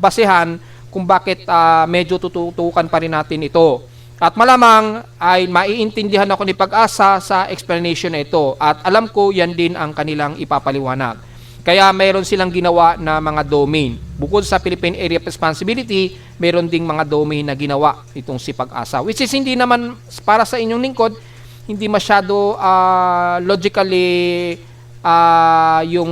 basehan kung bakit medyo tututukan pa rin natin ito. At malamang ay maiintindihan ako ni Pag-asa sa explanation na ito. At alam ko yan din ang kanilang ipapaliwanag. Kaya mayroon silang ginawa na mga domain. Bukod sa Philippine Area of Responsibility, mayroon ding mga domain na ginawa itong si Pag-asa. Which is hindi naman para sa inyong lingkod, hindi masyado logically yung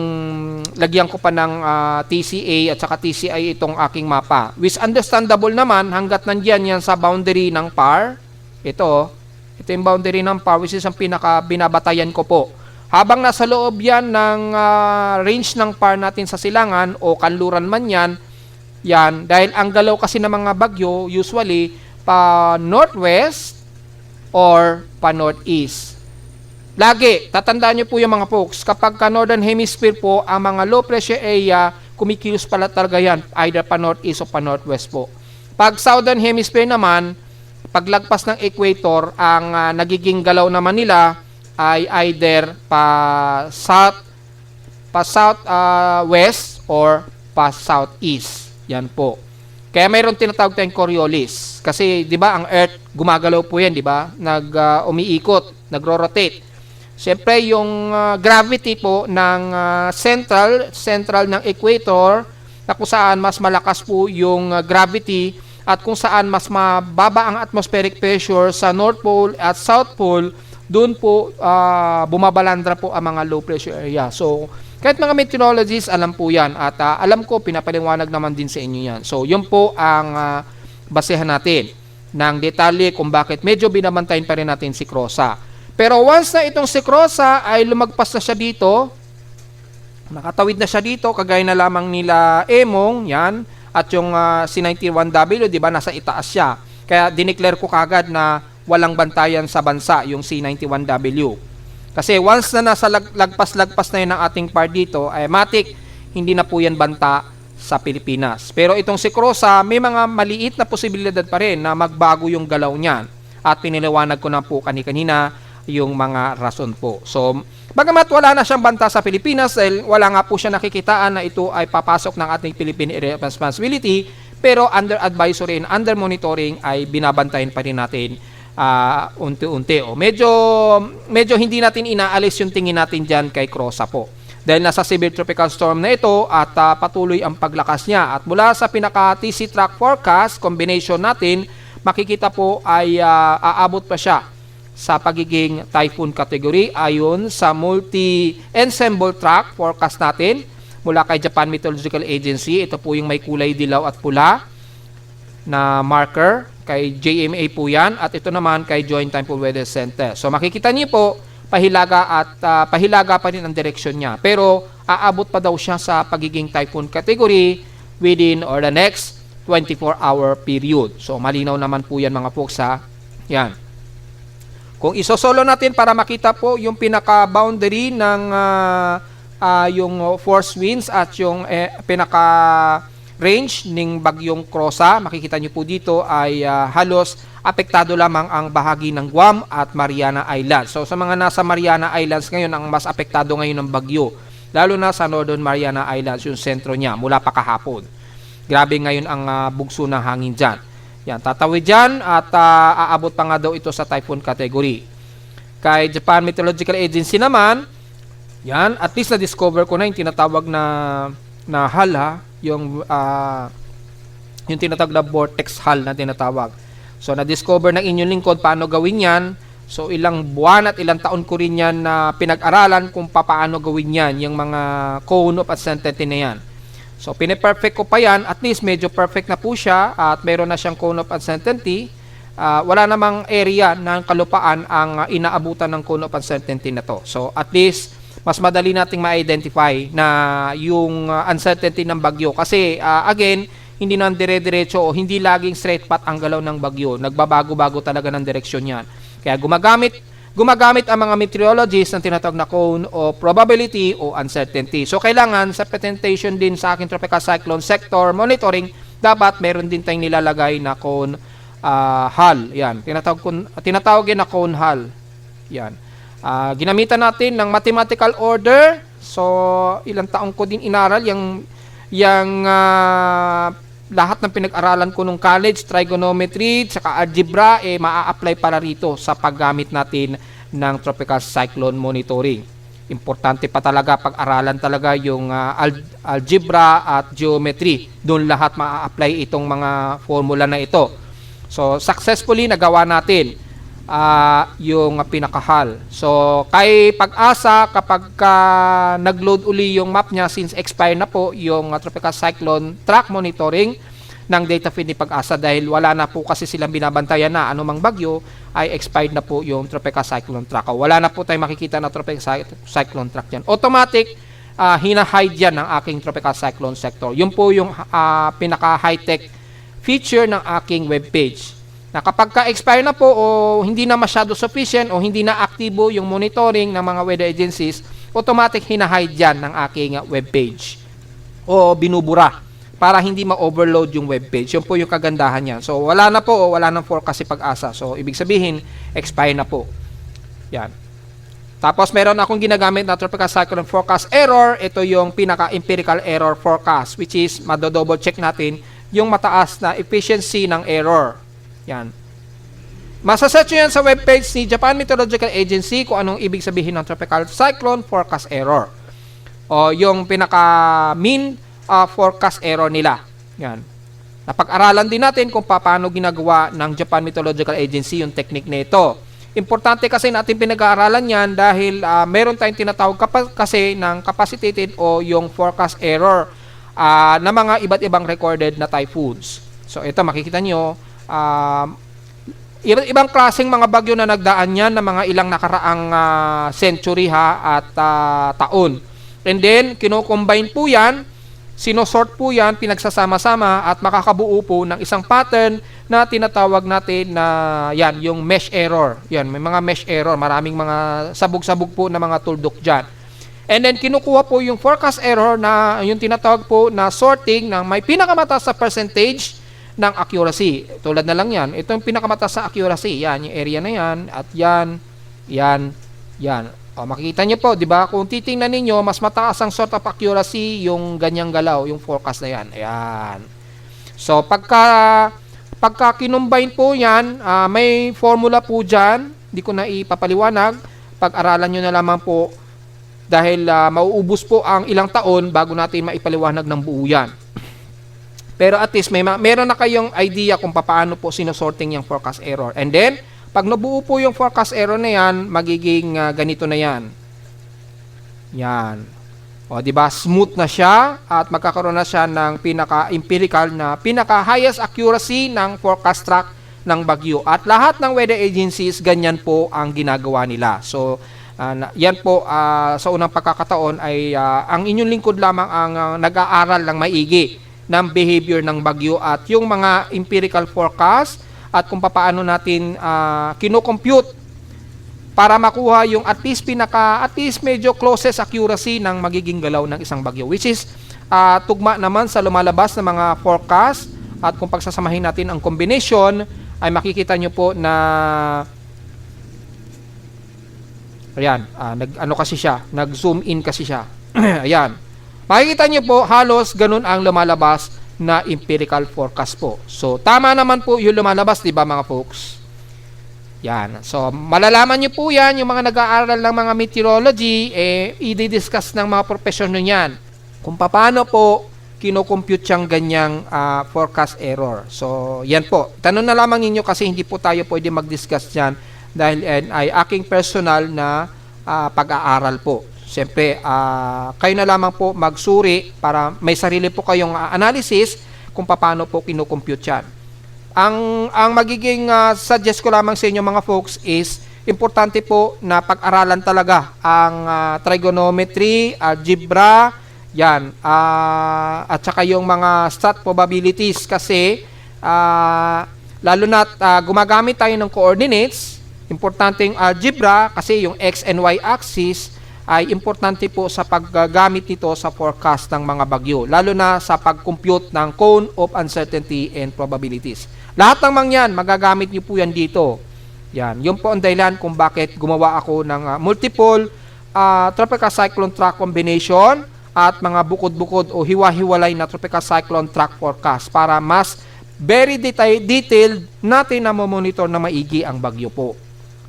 lagyan ko pa ng TCA at saka TCI itong aking mapa. Which understandable naman hanggat nandiyan yan sa boundary ng PAR. Ito yung boundary ng PAR which is ang pinaka binabatayan ko po. Habang nasa loob yan ng range ng PAR natin sa Silangan o kanluran man yan, dahil ang galaw kasi ng mga bagyo usually pa northwest or pa-northeast. Lagi, tatandaan nyo po yung mga folks, kapag ka Northern Hemisphere po, ang mga low pressure area, kumikilos pala talaga yan, either pa-northeast o pa-northwest po. Pag Southern Hemisphere naman, paglagpas ng equator, ang nagiging galaw naman nila ay either pa-south west or pa-southeast. Yan po. Kaya mayroon tinatawag tayong Coriolis. Kasi 'di ba ang Earth gumagalaw po 'yan, 'di ba? Umiikot, nagro-rotate. Siyempre yung gravity po ng central ng equator na kung saan mas malakas po yung gravity at kung saan mas mababa ang atmospheric pressure sa North Pole at South Pole, doon po bumabalandra po ang mga low pressure area. So Kahit mga meteorologists, alam po yan. At alam ko, pinapaliwanag naman din sa inyo yan. So, yun po ang basehan natin ng detalye kung bakit medyo binabantayan pa rin natin si Crosa. Pero once na itong si Crosa ay lumagpas na siya dito, nakatawid na siya dito, kagaya na lamang nila Emong, yan, at yung C91W, di ba, nasa itaas siya. Kaya dineclare ko kagad na walang bantayan sa bansa, yung C91W. Kasi once na nasa lagpas-lagpas na yun ang ating part dito, ay matik, hindi na po yan banta sa Pilipinas. Pero itong si Crosa, may mga maliit na posibilidad pa rin na magbago yung galaw niyan. At piniliwanag ko na po kanina yung mga rason po. So, bagamat wala na siyang banta sa Pilipinas, dahil wala nga po siya nakikitaan na ito ay papasok ng ating Philippine Area of Responsibility, pero under advisory and under monitoring ay binabantayan pa rin natin unti-unti. Medyo hindi natin inaalis yung tingin natin dyan kay Crosa po. Dahil nasa severe tropical storm na ito at patuloy ang paglakas niya. At mula sa pinaka-TC track forecast combination natin, makikita po ay aabot pa siya sa pagiging typhoon category ayon sa multi-ensemble track forecast natin mula kay Japan Meteorological Agency. Ito po yung may kulay dilaw at pula na marker. Kay JMA po yan, at ito naman kay Joint Typhoon Weather Center. So makikita niyo po, pahilaga at pahilaga pa rin ang direksyon niya. Pero aabot pa daw siya sa pagiging typhoon category within or the next 24-hour period. So malinaw naman po yan mga folks ha. Yan. Kung isosolo natin para makita po yung pinaka-boundary ng yung force winds at yung pinaka-range ng bagyong Crosa, makikita nyo po dito ay halos apektado lamang ang bahagi ng Guam at Mariana Islands. So sa mga nasa Mariana Islands ngayon, ang mas apektado ngayon ng bagyo, lalo na sa Northern Mariana Islands, yung sentro niya mula pa kahapon. Grabe ngayon ang bugso ng hangin dyan. Yan, tatawid dyan at aabot pa nga daw ito sa typhoon category. Kay Japan Meteorological Agency naman, yan, at least na-discover ko na yung tinatawag na HAL ha, yung tinatawag na vortex HAL na tinatawag. So, na-discover ng inyong lingkod paano gawin yan. So, ilang buwan at ilang taon ko rin yan na pinag-aralan kung paano gawin yan, yung mga cone of uncertainty na yan. So, piniperfect ko pa yan, at least medyo perfect na po siya at meron na siyang cone of uncertainty. Wala namang area ng kalupaan ang inaabutan ng cone of uncertainty na to. So, at least mas madali nating ma-identify na yung uncertainty ng bagyo. Kasi, again, hindi na dire-diretso o hindi laging straight path ang galaw ng bagyo. Nagbabago-bago talaga ng direksyon yan. Kaya gumagamit ang mga meteorologists ng tinatawag na cone o probability o uncertainty. So, kailangan sa presentation din sa aking tropical cyclone sector monitoring, dapat meron din tayong nilalagay na cone HAL. Yan. Tinatawag na cone HAL. Yan. Ginamitan natin ng mathematical order. So, ilang taong ko din inaral yung lahat ng pinag-aralan ko nung college, trigonometry, saka algebra, maa-apply para rito sa paggamit natin ng tropical cyclone monitoring. Importante pa talaga pag-aralan talaga yung algebra at geometry. Doon lahat maa-apply itong mga formula na ito. So, successfully nagawa natin yung pinakahal. So, kay Pag-asa, kapag nag-load uli yung map niya, since expire na po yung tropical cyclone track monitoring ng data feed ni Pag-asa, dahil wala na po kasi silang binabantayan na anumang bagyo, ay expired na po yung tropical cyclone track. Wala na po tayong makikita na tropical cyclone track dyan. Automatic, hina-hide yan ng aking tropical cyclone sector. Yun po yung pinaka-high-tech feature ng aking webpage. Na kapag ka-expire na po o hindi na masyado sufficient o hindi na aktibo yung monitoring ng mga weather agencies, automatic hina-hide dyan ng aking webpage o binubura para hindi ma-overload yung webpage. Yun po yung kagandahan niyan. So, wala na po o wala nang forecast si Pag-asa. So, ibig sabihin, expire na po. Yan. Tapos, meron akong ginagamit na tropical cyclone forecast error. Ito yung pinaka-empirical error forecast, which is madodouble check natin yung mataas na efficiency ng error. Yan. Masasearch nyo yan sa webpage ni Japan Meteorological Agency kung anong ibig sabihin ng tropical cyclone forecast error. O yung pinaka-mean forecast error nila. Yan. Napag-aralan din natin kung paano ginagawa ng Japan Meteorological Agency yung technique na ito. Importante kasi natin pinag-aaralan yan dahil meron tayong tinatawag kasi ng capacitated o yung forecast error na mga iba't ibang recorded na typhoons. So ito makikita nyo, iba't ibang klaseng mga bagyo na nagdaan yan na mga ilang nakaraang century at taon. And then, kino-combine po yan, sinosort po yan, pinagsasama-sama at makakabuo po ng isang pattern na tinatawag natin na yan, yung mesh error. Yan, may mga mesh error, maraming mga sabog-sabog po na mga tuldok dyan. And then, kinukuha po yung forecast error na yung tinatawag po na sorting ng may pinakamataas sa percentage ng accuracy. Tulad na lang yan. Ito yung pinakamataas sa accuracy. Yan, yung area na yan. At yan, yan, yan. O, makikita nyo po, di ba? Kung titingnan ninyo, mas mataas ang sort of accuracy yung ganyang galaw, yung forecast na yan. Ayan. So, pagka kinumbine po yan, may formula po dyan. Hindi ko na ipapaliwanag. Pag-aralan nyo na lamang po dahil mauubos po ang ilang taon bago natin maipaliwanag ng buo yan. Pero at least meron na kayong idea kung paano po sinusorting yung forecast error. And then, pag nabuo po yung forecast error na yan, magiging ganito na yan. Yan. O, di ba? Smooth na siya at magkakaroon na siya ng pinaka-empirical na pinaka-highest accuracy ng forecast track ng bagyo. At lahat ng weather agencies, ganyan po ang ginagawa nila. So, yan po sa unang pagkakataon ay ang inyong lingkod lamang ang nag-aaral ng maigi ng behavior ng bagyo at yung mga empirical forecast at kung paano natin kino-compute para makuha yung at least medyo closest accuracy ng magiging galaw ng isang bagyo, which is tugma naman sa lumalabas na mga forecast. At kung pagsasamahin natin ang combination ay makikita nyo po na ayan, nag-zoom in kasi siya. Ayan. Makikita nyo po, halos ganun ang lumalabas na empirical forecast po. So, tama naman po yung lumalabas, di ba mga folks? Yan. So, malalaman nyo po yan, yung mga nag-aaral ng mga meteorology, i-discuss ng mga professional niyan. Kung paano po kino-compute yung ganyang forecast error. So, yan po. Tanong na lamang ninyo kasi hindi po tayo pwede mag-discuss yan dahil ay aking personal na pag-aaral po. Siyempre, kayo na lamang po magsuri para may sarili po kayong analysis kung paano po kino-compute yan. Ang magiging suggest ko lamang sa inyo mga folks is importante po na pag-aralan talaga ang trigonometry, algebra, yan, at saka yung mga stat probabilities kasi lalo na gumagamit tayo ng coordinates, importante yung algebra kasi yung x and y axis ay importante po sa paggamit nito sa forecast ng mga bagyo, lalo na sa pag-compute ng cone of uncertainty and probabilities. Lahat ng mangyan, magagamit niyo po yan dito. Yan, yun po ang dahilan kung bakit gumawa ako ng multiple tropical cyclone track combination at mga bukod-bukod o hiwa-hiwalay na tropical cyclone track forecast para mas very detailed natin na monitor na maigi ang bagyo po.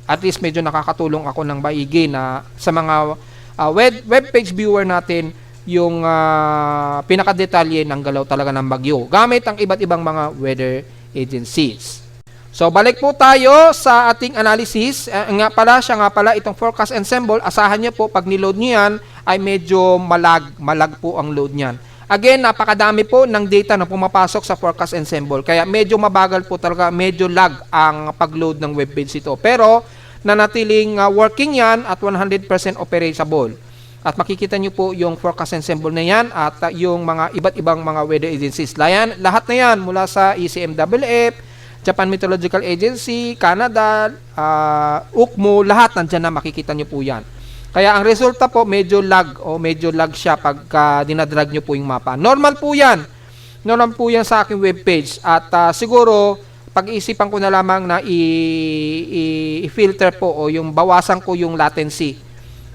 At least medyo nakakatulong ako ng maigi na sa mga webpage viewer natin yung pinakadetalye ng galaw talaga ng bagyo gamit ang iba't ibang mga weather agencies. So balik po tayo sa ating analysis. Nga pala itong forecast ensemble, asahan nyo po pag niload nyo yan ay medyo malag po ang load nyan. Again, napakadami po ng data na pumapasok sa forecast ensemble. Kaya medyo mabagal po talaga, medyo lag ang pag-load ng webpage ito. Pero nanatiling working yan at 100% operable. At makikita nyo po yung forecast ensemble na yan at yung mga iba't ibang mga weather agencies. Lahat na yan mula sa ECMWF, Japan Meteorological Agency, Canada, UCMO, lahat nandyan na makikita nyo po yan. Kaya ang resulta po medyo lag siya pagka dinadrag nyo po yung mapa. Normal po yan. Normal po yan sa aking webpage. At siguro, pag-iisipan ko na lamang na i-filter po o yung bawasan ko yung latency.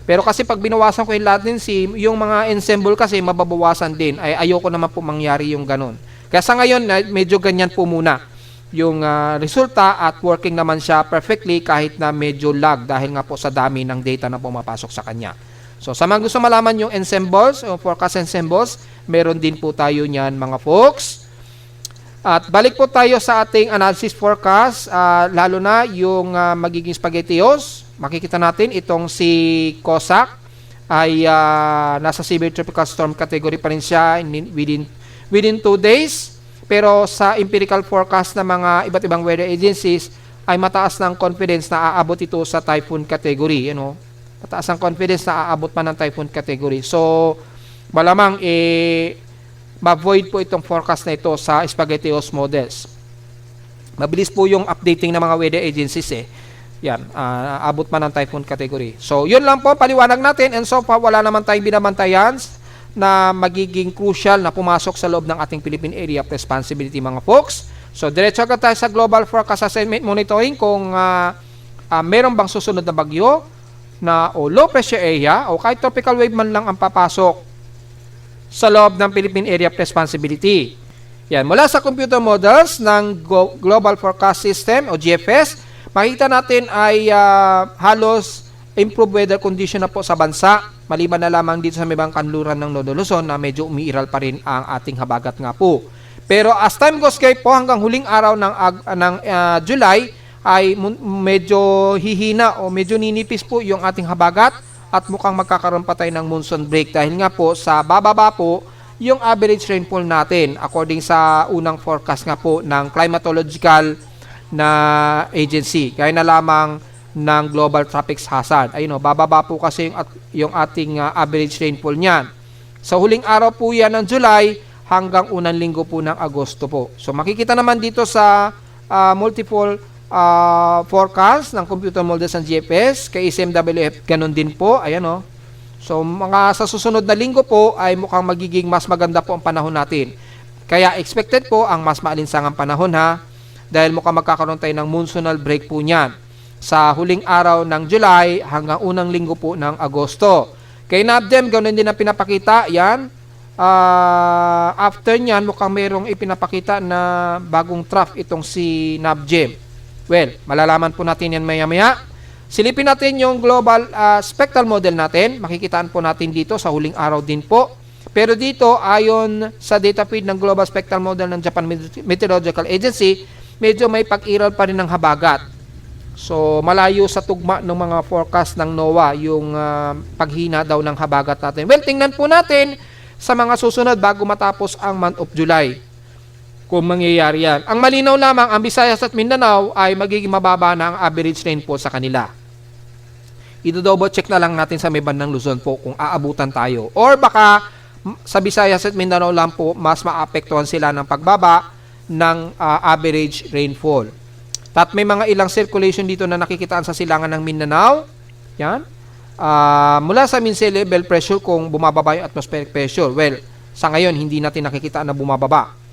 Pero kasi pag binawasan ko yung latency, yung mga ensemble kasi mababawasan din. Ay ayoko naman po mangyari yung ganun. Kaya sa ngayon, medyo ganyan po muna yung resulta at working naman siya perfectly kahit na medyo lag dahil nga po sa dami ng data na pumapasok sa kanya. So sa mga gusto malaman yung ensembles o forecast ensembles, meron din po tayo niyan mga folks. At balik po tayo sa ating analysis forecast, lalo na yung magiging spaghettios. Makikita natin itong si Cossack ay nasa severe tropical storm category pa rin siya within 2 days. Pero sa empirical forecast ng mga iba't ibang weather agencies ay mataas ng confidence na aabot ito sa typhoon category. Mataas ang confidence na aabot pa ng typhoon category. So, malamang ma-void po itong forecast na ito sa spaghettios models. Mabilis po yung updating ng mga weather agencies Yan, abot man ng typhoon category. So, yun lang po, paliwanag natin. And so far, wala naman tayong binabantayan na magiging crucial na pumasok sa loob ng ating Philippine Area of Responsibility, mga folks. So, diretso agad tayo sa Global Forecast Assignment Monitoring kung meron bang susunod na bagyo o low pressure area o kahit tropical wave man lang ang papasok sa loob ng Philippine Area of Responsibility. Yan, mula sa computer models ng Global Forecast System o GFS, makikita natin ay halos improved weather condition na po sa bansa, maliban na lamang dito sa may bang kanluran ng Nodo Luzon na medyo umiiral pa rin ang ating habagat nga po. Pero as time goes by po, hanggang huling araw ng July ay medyo hihina o medyo ninipis po yung ating habagat at mukhang magkakaroon pa tayo ng monsoon break dahil nga po sa bababa po yung average rainfall natin according sa unang forecast nga po ng climatological na agency. Kaya na lamang ng Global Tropics Hazard. Ayun bababa po kasi yung ating average rainfall niyan. Sa huling araw po yan ng July hanggang unang linggo po ng Agosto po. So makikita naman dito sa multiple forecast ng computer models ng GFS, kay SMWF ganun din po, ayan So sa susunod na linggo po ay mukhang magiging mas maganda po ang panahon natin. Kaya expected po ang mas maalinsangang panahon dahil mukhang magkakaroon tayo ng monsoonal break po niyan sa huling araw ng July hanggang unang linggo po ng Agosto. Kay NABGEM ganun din ang pinapakita, yan. After niyan mukhang mayroong ipinapakita na bagong trough itong si NABGEM. Well, malalaman po natin yan maya-maya. Silipin natin yung global spectral model natin. Makikitaan po natin dito sa huling araw din po. Pero dito, ayon sa data feed ng global spectral model ng Japan Meteorological Agency, medyo may pag-iral pa rin ng habagat. So, malayo sa tugma ng mga forecast ng NOAA yung paghina daw ng habagat natin. Well, tingnan po natin sa mga susunod bago matapos ang month of July. Kung mangyayari yan. Ang malinaw lamang, ang Visayas at Mindanao ay magiging mababa na ang average rainfall sa kanila. I-double check na lang natin sa may bandang Luzon po kung aabutan tayo. Or baka sa Visayas at Mindanao lang po, mas maapektuhan sila ng pagbaba ng average rainfall. At may mga ilang circulation dito na nakikitaan sa silangan ng Mindanao. Yan. Mula sa mean sea level pressure kung bumababa yung atmospheric pressure. Well, sa ngayon, hindi natin nakikita na bumababa.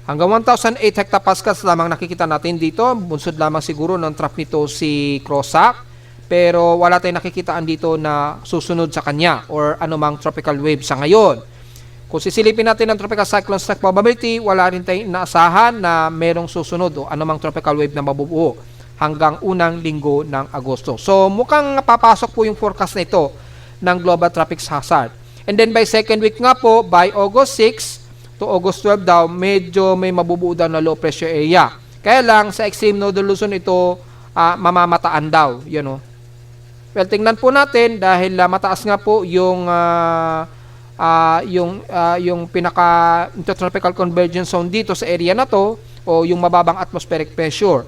Hanggang 1,008 hectopascals lamang nakikita natin dito. Bunsod lamang siguro ng trough nito si Cossack. Pero wala tayong nakikitaan dito na susunod sa kanya or anumang tropical wave sa ngayon. Kung sisilipin natin ang tropical cyclone strike probability, wala rin tayong inaasahan na merong susunod o anumang tropical wave na mabubuo hanggang unang linggo ng Agosto. So mukhang papasok po yung forecast na ito ng Global Tropics Hazard. And then by second week nga po, by August 6 to August 12 daw, medyo may mabubuo daw na low pressure area. Kaya lang, sa extreme node Luzon ito, mamamataan daw. Well, tingnan po natin dahil mataas nga po yung pinaka intertropical convergence zone dito sa area na to o yung mababang atmospheric pressure.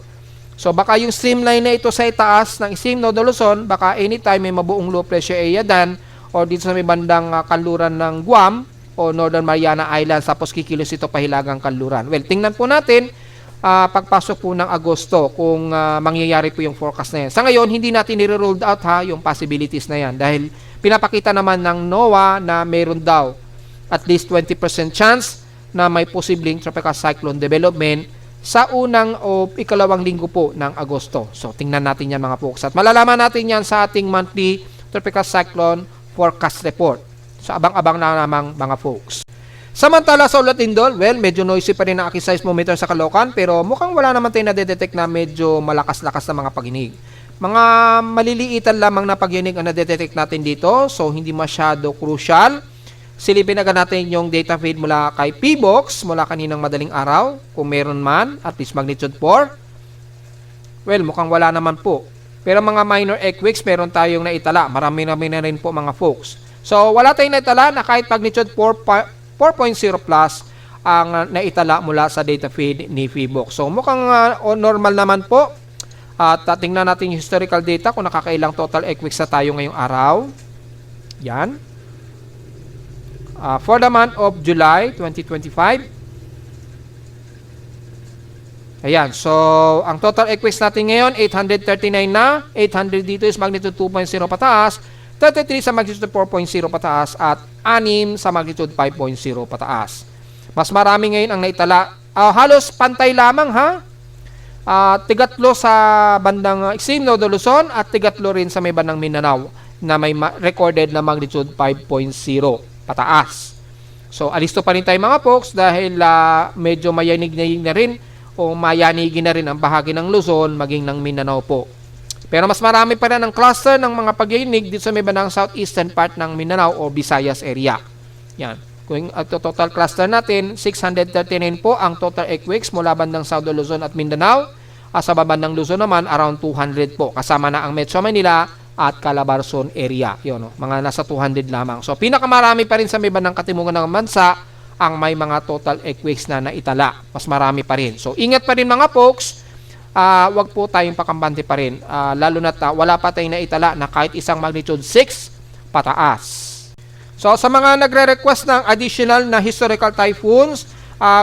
So baka yung streamline na ito sa itaas ng extreme node Luzon, baka anytime may mabuong low pressure area dan or dito sa may bandang kanluran ng Guam o Northern Mariana Islands, tapos kikilos ito pahilagang kanluran. Well, tingnan po natin pagpasok po ng Agosto kung mangyayari po yung forecast na yan. Sa ngayon, hindi natin nire-ruled out yung possibilities na yan dahil pinapakita naman ng NOAA na mayroon daw at least 20% chance na may posibleng tropical cyclone development sa unang o ikalawang linggo po ng Agosto. So, tingnan natin yan mga folks. At malalaman natin yan sa ating monthly tropical cyclone forecast report. So, abang-abang na namang mga folks. Samantala sa Ulat Indol, well, medyo noisy pa rin ang aking seismometer sa Caloocan pero mukhang wala naman tayo na-detect na medyo malakas-lakas na mga paghinig. Mga maliliitan lamang na paghinig ang na-detect natin dito, so hindi masyado crucial. silipin agad natin yung data feed mula kay PBox mula kaninang madaling araw. Kung meron man, at least magnitude 4. Well, mukhang wala naman po. Pero mga minor earthquakes, meron tayong naitala. Marami-rami na rin po mga folks. So, wala tayong naitala na kahit magnitude 4.0 plus ang naitala mula sa data feed ni PBox. So, mukhang normal naman po. At tingnan natin yung historical data kung nakakailang total earthquakes na tayo ngayong araw. Yan. For the month of July 2025. Ayan. So, ang total earthquakes natin ngayon, 839 na. 800 dito is magnitude 2.0 pataas. 33 sa magnitude 4.0 pataas. At 6 sa magnitude 5.0 pataas. Mas marami ngayon ang naitala. Halos pantay lamang ha. Tigatlo sa bandang Extreme Northern Luzon at tigatlo rin sa may bandang Mindanao na may recorded na magnitude 5.0 pataas. So, alisto pa rin tayo mga folks dahil medyo mayanig na rin o mayanigin na rin ang bahagi ng Luzon maging ng Mindanao po. Pero mas marami pa rin ang cluster ng mga pagyanig dito sa may bandang southeastern part ng Mindanao o Visayas area. Yan. Kung total cluster natin, 639 po ang total earthquakes mula bandang South Luzon at Mindanao. Sa babandang Luzon naman, around 200 po. Kasama na ang Metro Manila at Calabarzon area. Yun, mga nasa 200 lamang. So, pinakamarami pa rin sa may bandang katimungan ng bansa ang may mga total earthquakes na naitala. Mas marami pa rin. So, ingat pa rin mga folks. Wag po tayong pakambante pa rin. Lalo na wala pa tayong naitala na kahit isang magnitude 6 pataas. So, sa mga nagre-request ng additional na historical typhoons,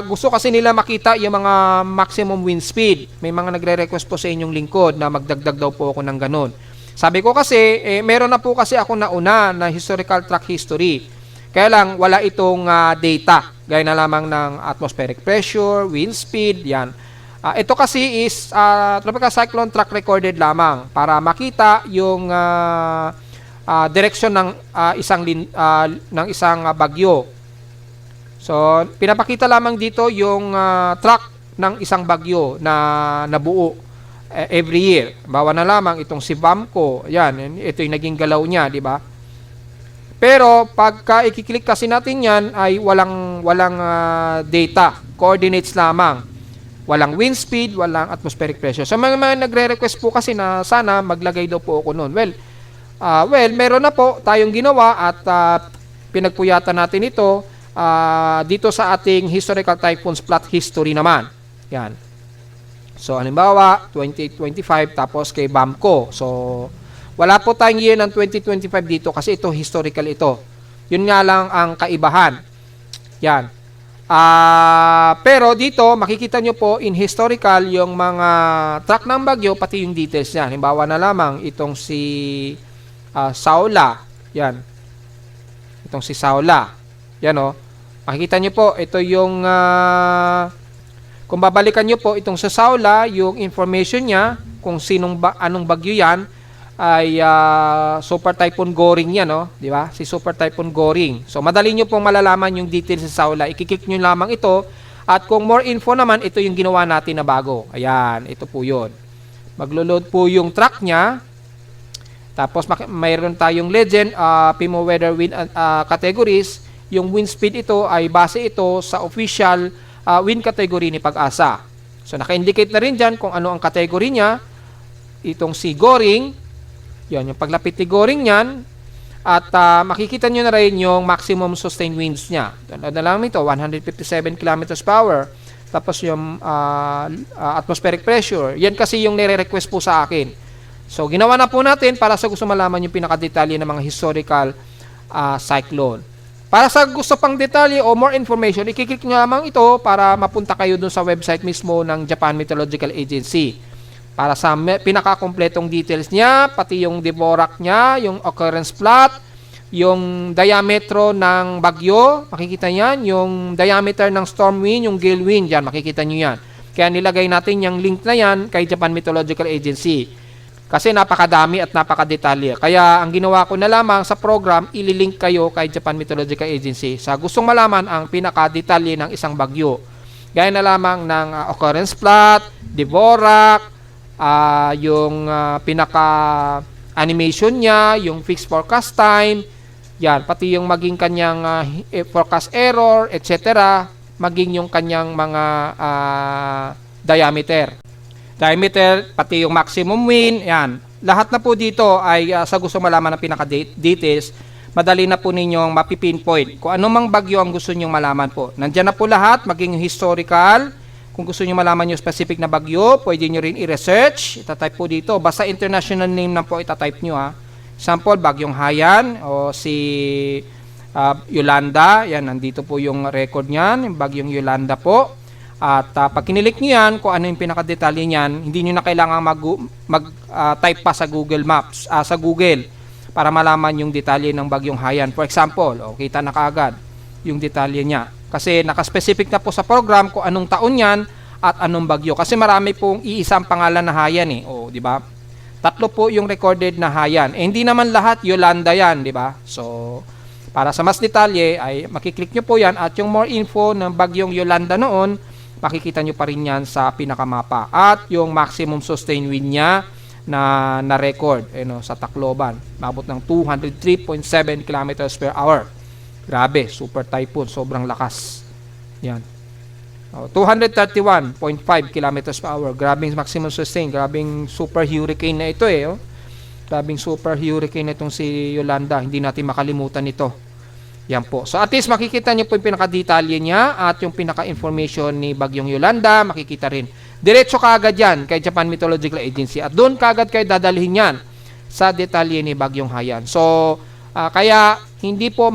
gusto kasi nila makita yung mga maximum wind speed. May mga nagre-request po sa inyong lingkod na magdagdag daw po ako ng ganun. Sabi ko kasi, meron na po kasi ako nauna na historical track history. Kaya lang, wala itong data. Gaya na lamang ng atmospheric pressure, wind speed, yan. Ito kasi is tropical cyclone track recorded lamang para makita yung direksyon ng isang bagyo. So, pinapakita lamang dito yung track ng isang bagyo na nabuo every year. Bawa na lamang itong si Vamco. Yan, ito yung naging galaw niya, di ba? Pero pagka i-click kasi natin yan ay walang data, coordinates lamang. Walang wind speed, walang atmospheric pressure. So, mga nagre-request po kasi na sana maglagay daw po ako noon. Well, meron na po tayong ginawa at pinagpuyatan natin ito dito sa ating historical typhoons plot history naman. Yan. So, halimbawa, 2025 tapos kay Vamco. So, wala po tayong year ng 2025 dito kasi ito historical ito. Yun nga lang ang kaibahan. Yan. Pero dito, makikita nyo po in historical yung mga track ng bagyo pati yung details niya. Halimbawa na lamang itong si Saula. Yan. Itong si Saula. Yan o. Makikita nyo po, ito yung kung babalikan nyo po itong sa Saula, yung information niya, kung anong bagyo yan, ay Super Typhoon Goring yan, no? Di ba? Si Super Typhoon Goring. So, madali nyo pong malalaman yung details sa Saula. Ikiklik nyo lamang ito. At kung more info naman, ito yung ginawa natin na bago. Ayan, ito po yun. Maglo-load po yung track niya. Tapos mayroon tayong legend, PMO weather wind categories. Yung wind speed ito ay base ito sa official wind category ni Pag-asa. So naka-indicate na rin dyan kung ano ang category niya. Itong si Goring. Yan, yung paglapit ni Goring yan. At makikita nyo na rin yung maximum sustained winds niya. Ano na lang ito, 157 km per hour. Tapos yung atmospheric pressure. Yan kasi yung nire-request po sa akin. So, ginawa na po natin para sa gusto malaman yung pinakadetalye ng mga historical cyclone. Para sa gusto pang detalye o more information, ikiklik nyo lamang ito para mapunta kayo dun sa website mismo ng Japan Meteorological Agency. Para sa pinakakompletong details niya, pati yung Dvorak niya, yung occurrence plot, yung diametro ng bagyo, makikita niyan, yung diameter ng storm wind, yung gale wind, yan, makikita nyo yan. Kaya nilagay natin yung link na yan kay Japan Meteorological Agency. Kasi napakadami at napakadetalye. Kaya ang ginawa ko na lamang sa program, ililink kayo kay Japan Meteorological Agency sa gustong malaman ang pinakadetalye ng isang bagyo. Gaya na lamang ng occurrence plot, Dvorak, yung pinaka-animation niya, yung fixed forecast time, Yan, pati yung maging kanyang forecast error, etc. Maging yung kanyang mga diameter. Diameter, pati yung maximum wind, yan. Lahat na po dito ay sa gusto malaman ng pinaka-details, madali na po ninyong mapipinpoint kung anumang bagyo ang gusto nyong malaman po. Nandiyan na po lahat, maging historical. Kung gusto nyo malaman yung specific na bagyo, pwede nyo rin i-research. Itatype po dito. Basta international name na po itatype nyo ha. Example, Bagyong Haiyan o si Yolanda. Yan, nandito po yung record niyan, yung Bagyong Yolanda po. At pag kinilik nyo yan, kung ano yung pinakadetalye niyan, hindi nyo na kailangan mag-type pa sa Google Maps, sa Google, para malaman yung detalye ng Bagyong Haiyan. For example, kita na kaagad yung detalye niya. Kasi nakaspecific na po sa program kung anong taon yan at anong bagyo. Kasi marami pong iisang pangalan na Haiyan di ba? 3 po yung recorded na Haiyan. Hindi naman lahat Yolanda yan, di ba? So, para sa mas detalye ay makiklik nyo po yan at yung more info ng Bagyong Yolanda noon, makikita nyo pa rin yan sa pinakamapa. At yung maximum sustained wind niya na record sa Tacloban. Mabot ng 203.7 kilometers per hour. Grabe, super typhoon, sobrang lakas. Yan. 231.5 kilometers per hour. Grabing maximum sustain. Grabing super hurricane na ito Grabing super hurricane na itong si Yolanda. Hindi natin makalimutan ito. Yan po. So at least makikita nyo po yung pinaka-detalye niya at yung pinaka-information ni Bagyong Yolanda. Makikita rin. Diretso kaagad yan kay Japan Meteorological Agency. At doon kaagad kayo dadalhin yan sa detalye ni Bagyong Haiyan. So, kaya hindi po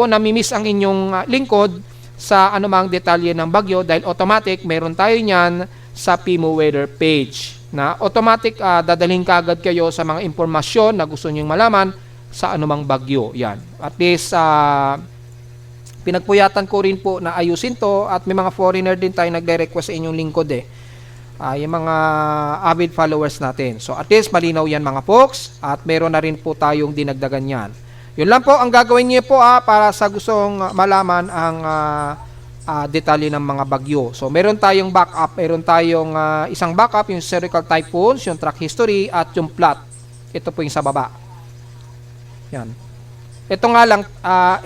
namimiss ang inyong lingkod sa anumang detalye ng bagyo dahil automatic meron tayo niyan sa PIMO weather page na automatic dadalhin kaagad kayo sa mga impormasyon na gusto niyo malaman sa anumang bagyo. Yan. At least pinagpuyatan ko rin po na ayusin to at may mga foreigner din tayo nagre-request sa inyong lingkod yung mga avid followers natin. So at least malinaw yan mga folks at meron na rin po tayong dinagdagan yan. Yun lang po ang gagawin niyo po para sa gustong malaman ang detalye ng mga bagyo. So meron tayong backup, meron tayong isang backup, yung historical typhoons, yung track history at yung plot. Ito po yung sa baba. Yan. Ito nga lang,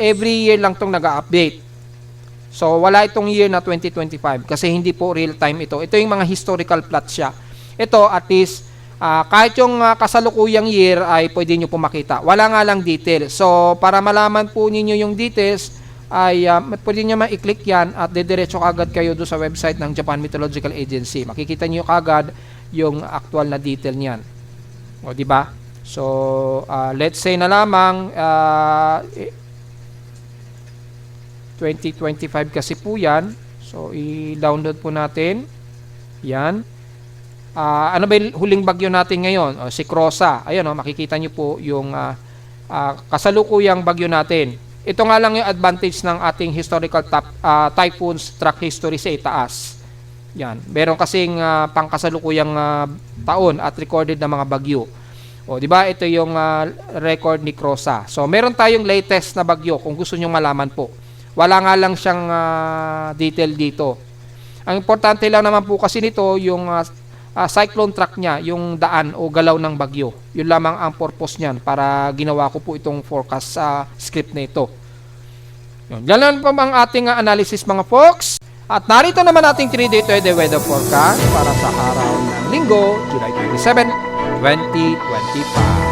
every year lang itong nag-update. So wala itong year na 2025 kasi hindi po real time ito. Ito yung mga historical plot siya. Ito at least kahit yung kasalukuyang year ay pwede nyo po makita. Wala nga lang details. So, para malaman po ninyo yung details, ay pwede nyo ma-click yan at dediretso kagad kayo doon sa website ng Japan Meteorological Agency. Makikita nyo kagad yung actual na detail niyan. O, di ba? So, let's say na lamang 2025 kasi po yan. So, i-download po natin. Yan. Ano ba yung huling bagyo natin ngayon? Si Crosa. Ayun, makikita nyo po yung kasalukuyang bagyo natin. Ito nga lang yung advantage ng ating historical typhoons track history sa itaas. Yan. Meron kasing pangkasalukuyang taon at recorded na mga bagyo. O, di ba? Ito yung record ni Crosa. So, meron tayong latest na bagyo kung gusto nyo malaman po. Wala nga lang siyang detail dito. Ang importante lang naman po kasi nito yung cyclone track niya, yung daan o galaw ng bagyo. Yun lamang ang purpose niyan para ginawa ko po itong forecast script na ito. Yun. Yan lang po ang ating analysis mga folks. At narito naman ating 3-day weather forecast para sa araw ng Linggo, July 27, 2025.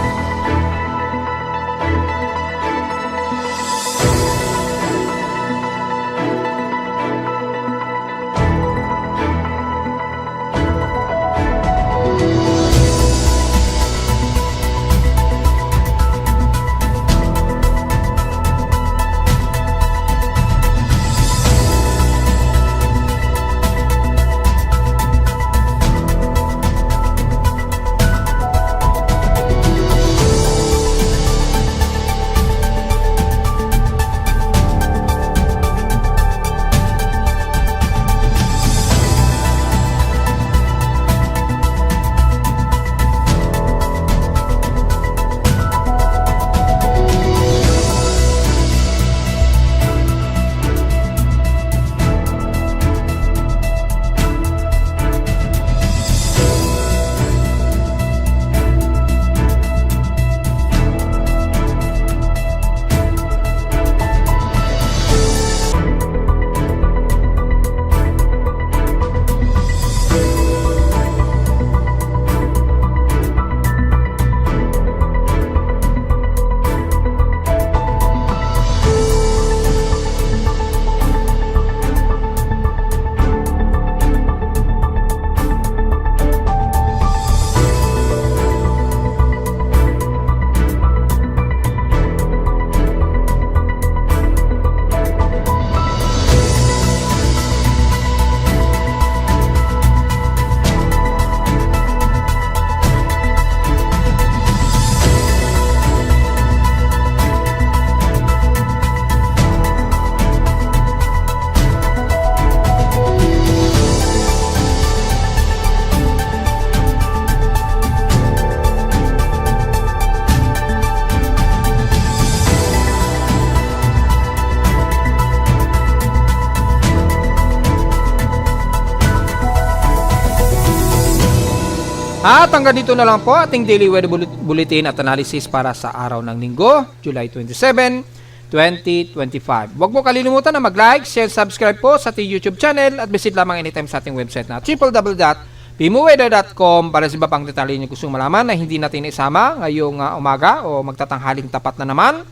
At hanggang dito na lang po ating daily weather bulletin at analysis para sa araw ng Linggo, July 27, 2025. Huwag mo kalilimutan na mag-like, share, subscribe po sa ating YouTube channel at visit lamang anytime sa ating website na www.pimuweather.com para sa iba pang detalye nyo gustong malaman na hindi natin isama ngayong umaga o magtatanghaling tapat na naman.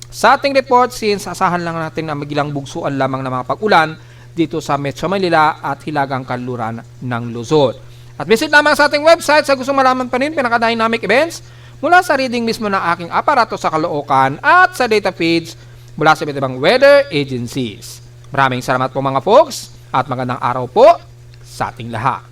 Sa ating report, since asahan lang natin na magilang bugsuan lamang ng mga pag-ulan dito sa Metro Manila at hilagang kanluran ng Luzon. At visit lamang sa ating website sa gustong malaman pa rin pinaka-dynamic events mula sa reading mismo ng aking aparato sa Caloocan at sa data feeds mula sa iba't ibang weather agencies. Maraming salamat po mga folks at magandang araw po sa ating lahat.